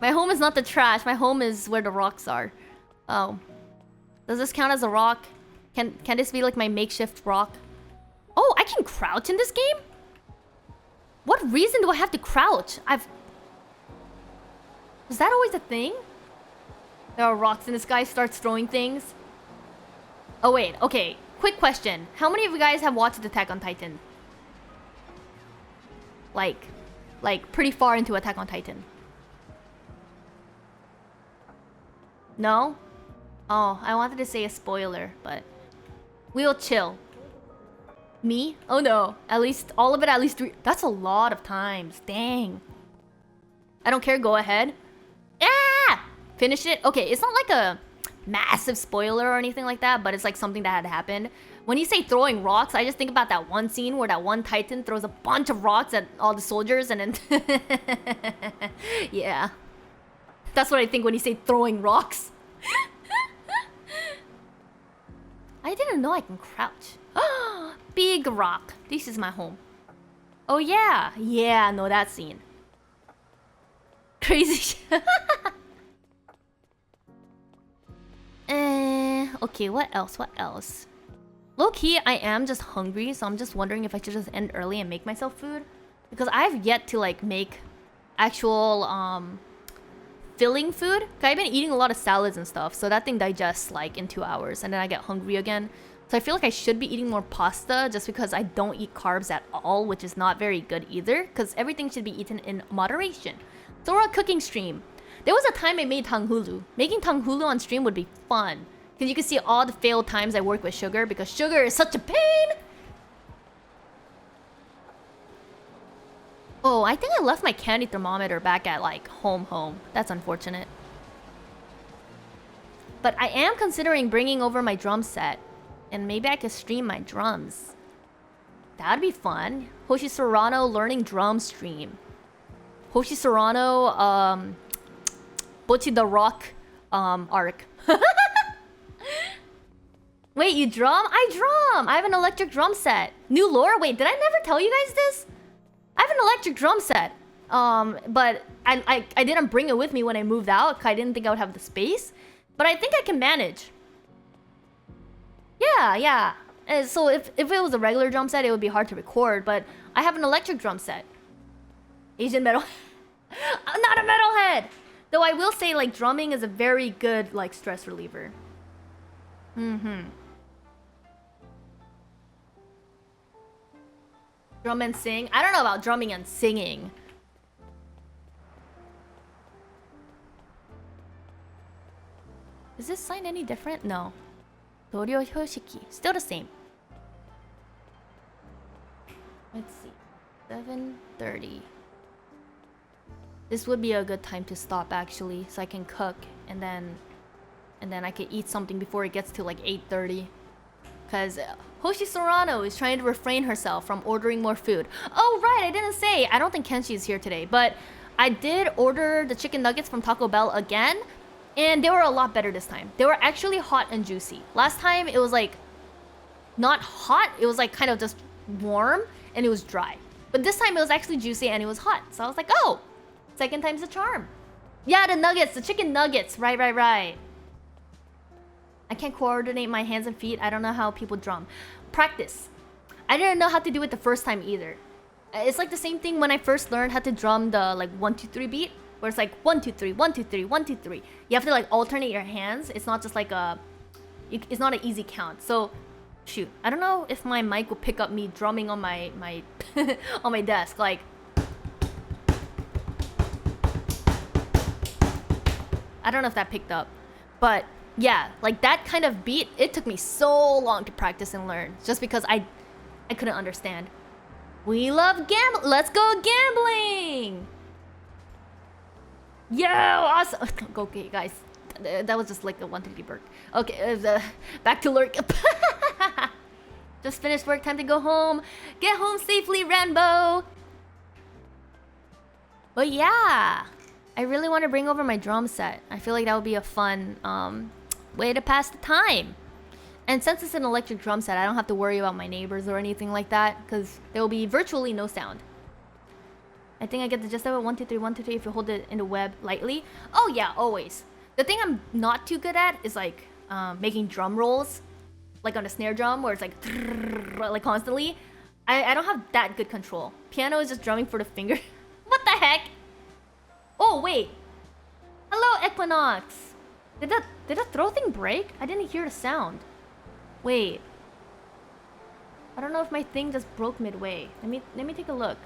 My home is not the trash. My home is where the rocks are. Oh. Does this count as a rock? Can this be like my makeshift rock? Oh, I can crouch in this game? What reason do I have to crouch? Was that always a thing? There are rocks in the sky, starts throwing things. Oh wait, okay. Quick question. How many of you guys have watched Attack on Titan? Like pretty far into Attack on Titan. No? Oh, I wanted to say a spoiler, but we'll chill. Me? Oh no. At least, all of it at least 3. That's a lot of times. Dang. I don't care, go ahead. Ah! Finish it. Okay, it's not like a massive spoiler or anything like that, but it's like something that had happened. When you say throwing rocks, I just think about that one scene where that one Titan throws a bunch of rocks at all the soldiers and then... Yeah. That's what I think when you say throwing rocks. I didn't know I can crouch. Big rock. This is my home. Oh yeah. Yeah, I know that scene. Crazy shit. Okay, what else? Low-key, I am just hungry, so I'm just wondering if I should just end early and make myself food. Because I've yet to like make actual filling food. I've been eating a lot of salads and stuff, so that thing digests like in 2 hours, and then I get hungry again. So I feel like I should be eating more pasta just because I don't eat carbs at all, which is not very good either, because everything should be eaten in moderation. So we're a cooking stream. There was a time I made tanghulu. Making tanghulu on stream would be fun, because you can see all the failed times I work with sugar, because sugar is such a pain! Oh, I think I left my candy thermometer back at like home. That's unfortunate. But I am considering bringing over my drum set, and maybe I could stream my drums. That'd be fun. Hoshi Serrano learning drum stream. Hoshi Serrano, Butchie the Rock, arc. Wait, you drum? I drum! I have an electric drum set. New lore? Wait, did I never tell you guys this? I have an electric drum set. But I didn't bring it with me when I moved out, because I didn't think I would have the space. But I think I can manage. Yeah. And so if it was a regular drum set, it would be hard to record, but I have an electric drum set. Asian metal. I'm not a metalhead! Though I will say, like, drumming is a very good, like, stress reliever. Drum and sing? I don't know about drumming and singing. Is this sign any different? No. Doryo Hyoshiki. Still the same. Let's see. 7:30. This would be a good time to stop actually, so I can cook and then I can eat something before it gets to like 8:30. Cause Hoshi Serrano is trying to refrain herself from ordering more food. Oh right, I didn't say. I don't think Kenshi is here today, but I did order the chicken nuggets from Taco Bell again, and they were a lot better this time. They were actually hot and juicy. Last time it was like not hot, it was like kind of just warm and it was dry. But this time it was actually juicy and it was hot. So I was like, oh, second time's the charm. Yeah, the nuggets, the chicken nuggets. Right. I can't coordinate my hands and feet. I don't know how people drum. Practice. I didn't know how to do it the first time either. It's like the same thing when I first learned how to drum the like 1 2 3 beat, where it's like 1 2 3 1 2 3 1 2 3. You have to like alternate your hands. It's not just like it's not an easy count. So shoot, I don't know if my mic will pick up me drumming on my on my desk. Like I don't know if that picked up, but yeah, like that kind of beat, it took me so long to practice and learn just because I couldn't understand. We love gambling. Let's go gambling. Yo, awesome. Okay, guys. That was just like a 1, 2, 3 burp. Okay, back to lurk. Just finished work, time to go home. Get home safely, Rambo. But yeah, I really want to bring over my drum set. I feel like that would be a fun way to pass the time. And since it's an electric drum set, I don't have to worry about my neighbors or anything like that, because there will be virtually no sound. I think I get the gist of it. 1, 2, 3, 1, 2, 3. If you hold it in the web lightly. Oh yeah, always. The thing I'm not too good at is like making drum rolls, like on a snare drum where it's like constantly. I don't have that good control. Piano is just drumming for the finger. What the heck? Oh wait. Hello, Equinox. Did that throw thing break? I didn't hear the sound. Wait. I don't know if my thing just broke midway. Let me take a look.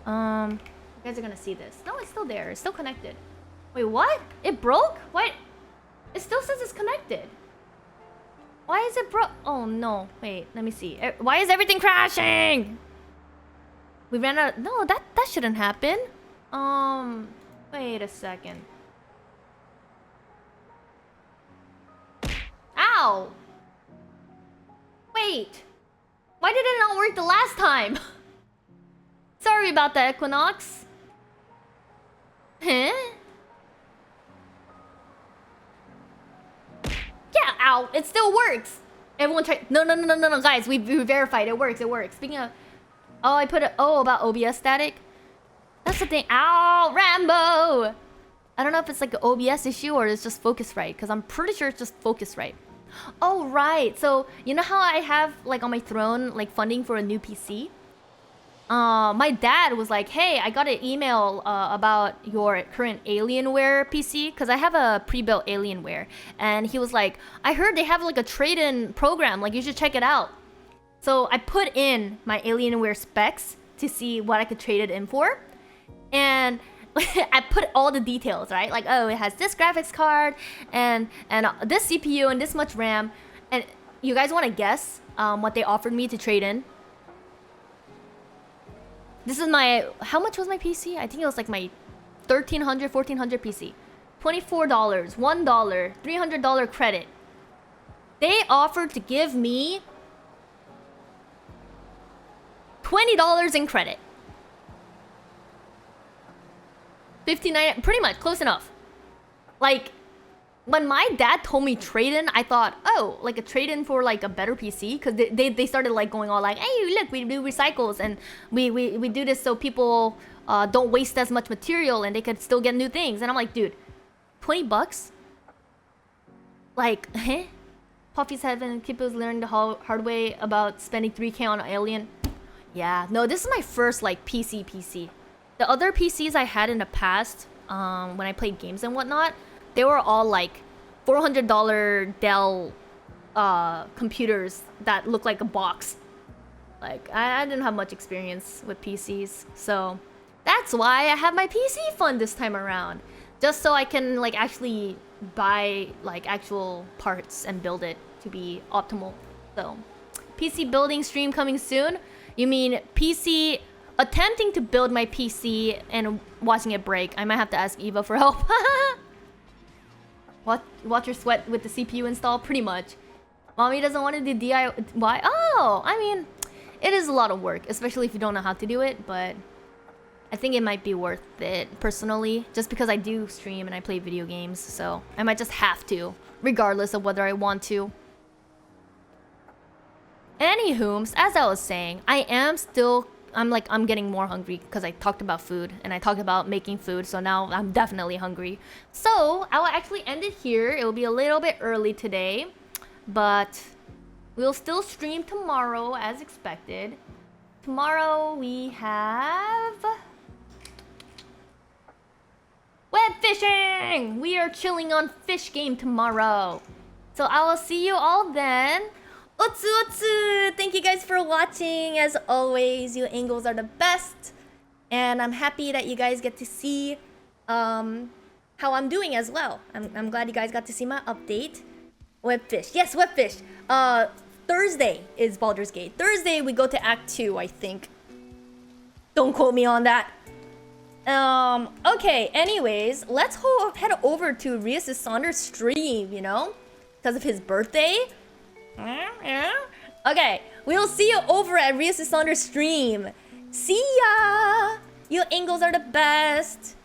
You guys are gonna see this. No, it's still there. It's still connected. Wait, what? It broke? What? It still says it's connected. Why is it broke? Oh no. Wait, let me see. Why is everything crashing? We ran out. No, that shouldn't happen. Wait a second. Ow! Wait. Why did it not work the last time? Sorry about that, Equinox. Huh? Yeah, ow. It still works. Everyone try. No, guys. We verified. It works. It works. Speaking of. Oh, I put it. Oh, about OBS static. That's the thing. Ow, Rambo. I don't know if it's like an OBS issue or it's just Focusrite, because I'm pretty sure it's just Focusrite. Oh, right. So, you know how I have, like, on my throne, like, funding for a new PC? My dad was like, hey, I got an email about your current Alienware PC, because I have a pre-built Alienware. And he was like, I heard they have, like, a trade-in program. Like, you should check it out. So, I put in my Alienware specs to see what I could trade it in for. And I put all the details, right? Like, oh, it has this graphics card and this CPU and this much RAM. And you guys want to guess what they offered me to trade in? This is my... How much was my PC? I think it was like my $1,300, $1,400 PC. $24, $1, $300 credit. They offered to give me $20 in credit. 59, pretty much, close enough. Like, when my dad told me trade-in, I thought, oh, like a trade-in for like a better PC, because they started like going all like, hey, look, we do recycles and we do this so people don't waste as much material and they could still get new things. And I'm like, dude, $20? Like, huh? Puffy's Heaven, Kippo's learning the hard way about spending 3K on Alien. Yeah, no, this is my first like PC. The other PCs I had in the past, when I played games and whatnot, they were all like $400 Dell computers that look like a box. Like, I didn't have much experience with PCs, so that's why I have my PC fund this time around. Just so I can like actually buy like actual parts and build it to be optimal. So, PC building stream coming soon? You mean PC... attempting to build my PC and watching it break. I might have to ask Eva for help. Watch your sweat with the CPU install, pretty much. Mommy doesn't want to do DIY. Oh, I mean, it is a lot of work, especially if you don't know how to do it, but I think it might be worth it personally, just because I do stream and I play video games, so I might just have to, regardless of whether I want to. Anywho, as I was saying, I'm getting more hungry because I talked about food and I talked about making food, so now I'm definitely hungry. So I will actually end it here. It will be a little bit early today, but we'll still stream tomorrow as expected. Tomorrow we have web fishing. We are chilling on Fish Game tomorrow. So I will see you all then. Otsu otsu! Thank you guys for watching. As always, you angles are the best. And I'm happy that you guys get to see how I'm doing as well. I'm glad you guys got to see my update. Webfish. Yes, Webfish. Thursday is Baldur's Gate. Thursday we go to Act 2, I think. Don't quote me on that. Okay, anyways, let's head over to Rias Saunders' stream, you know? Because of his birthday. Okay, we'll see you over at Rias Saunders' stream. See ya! You angles are the best.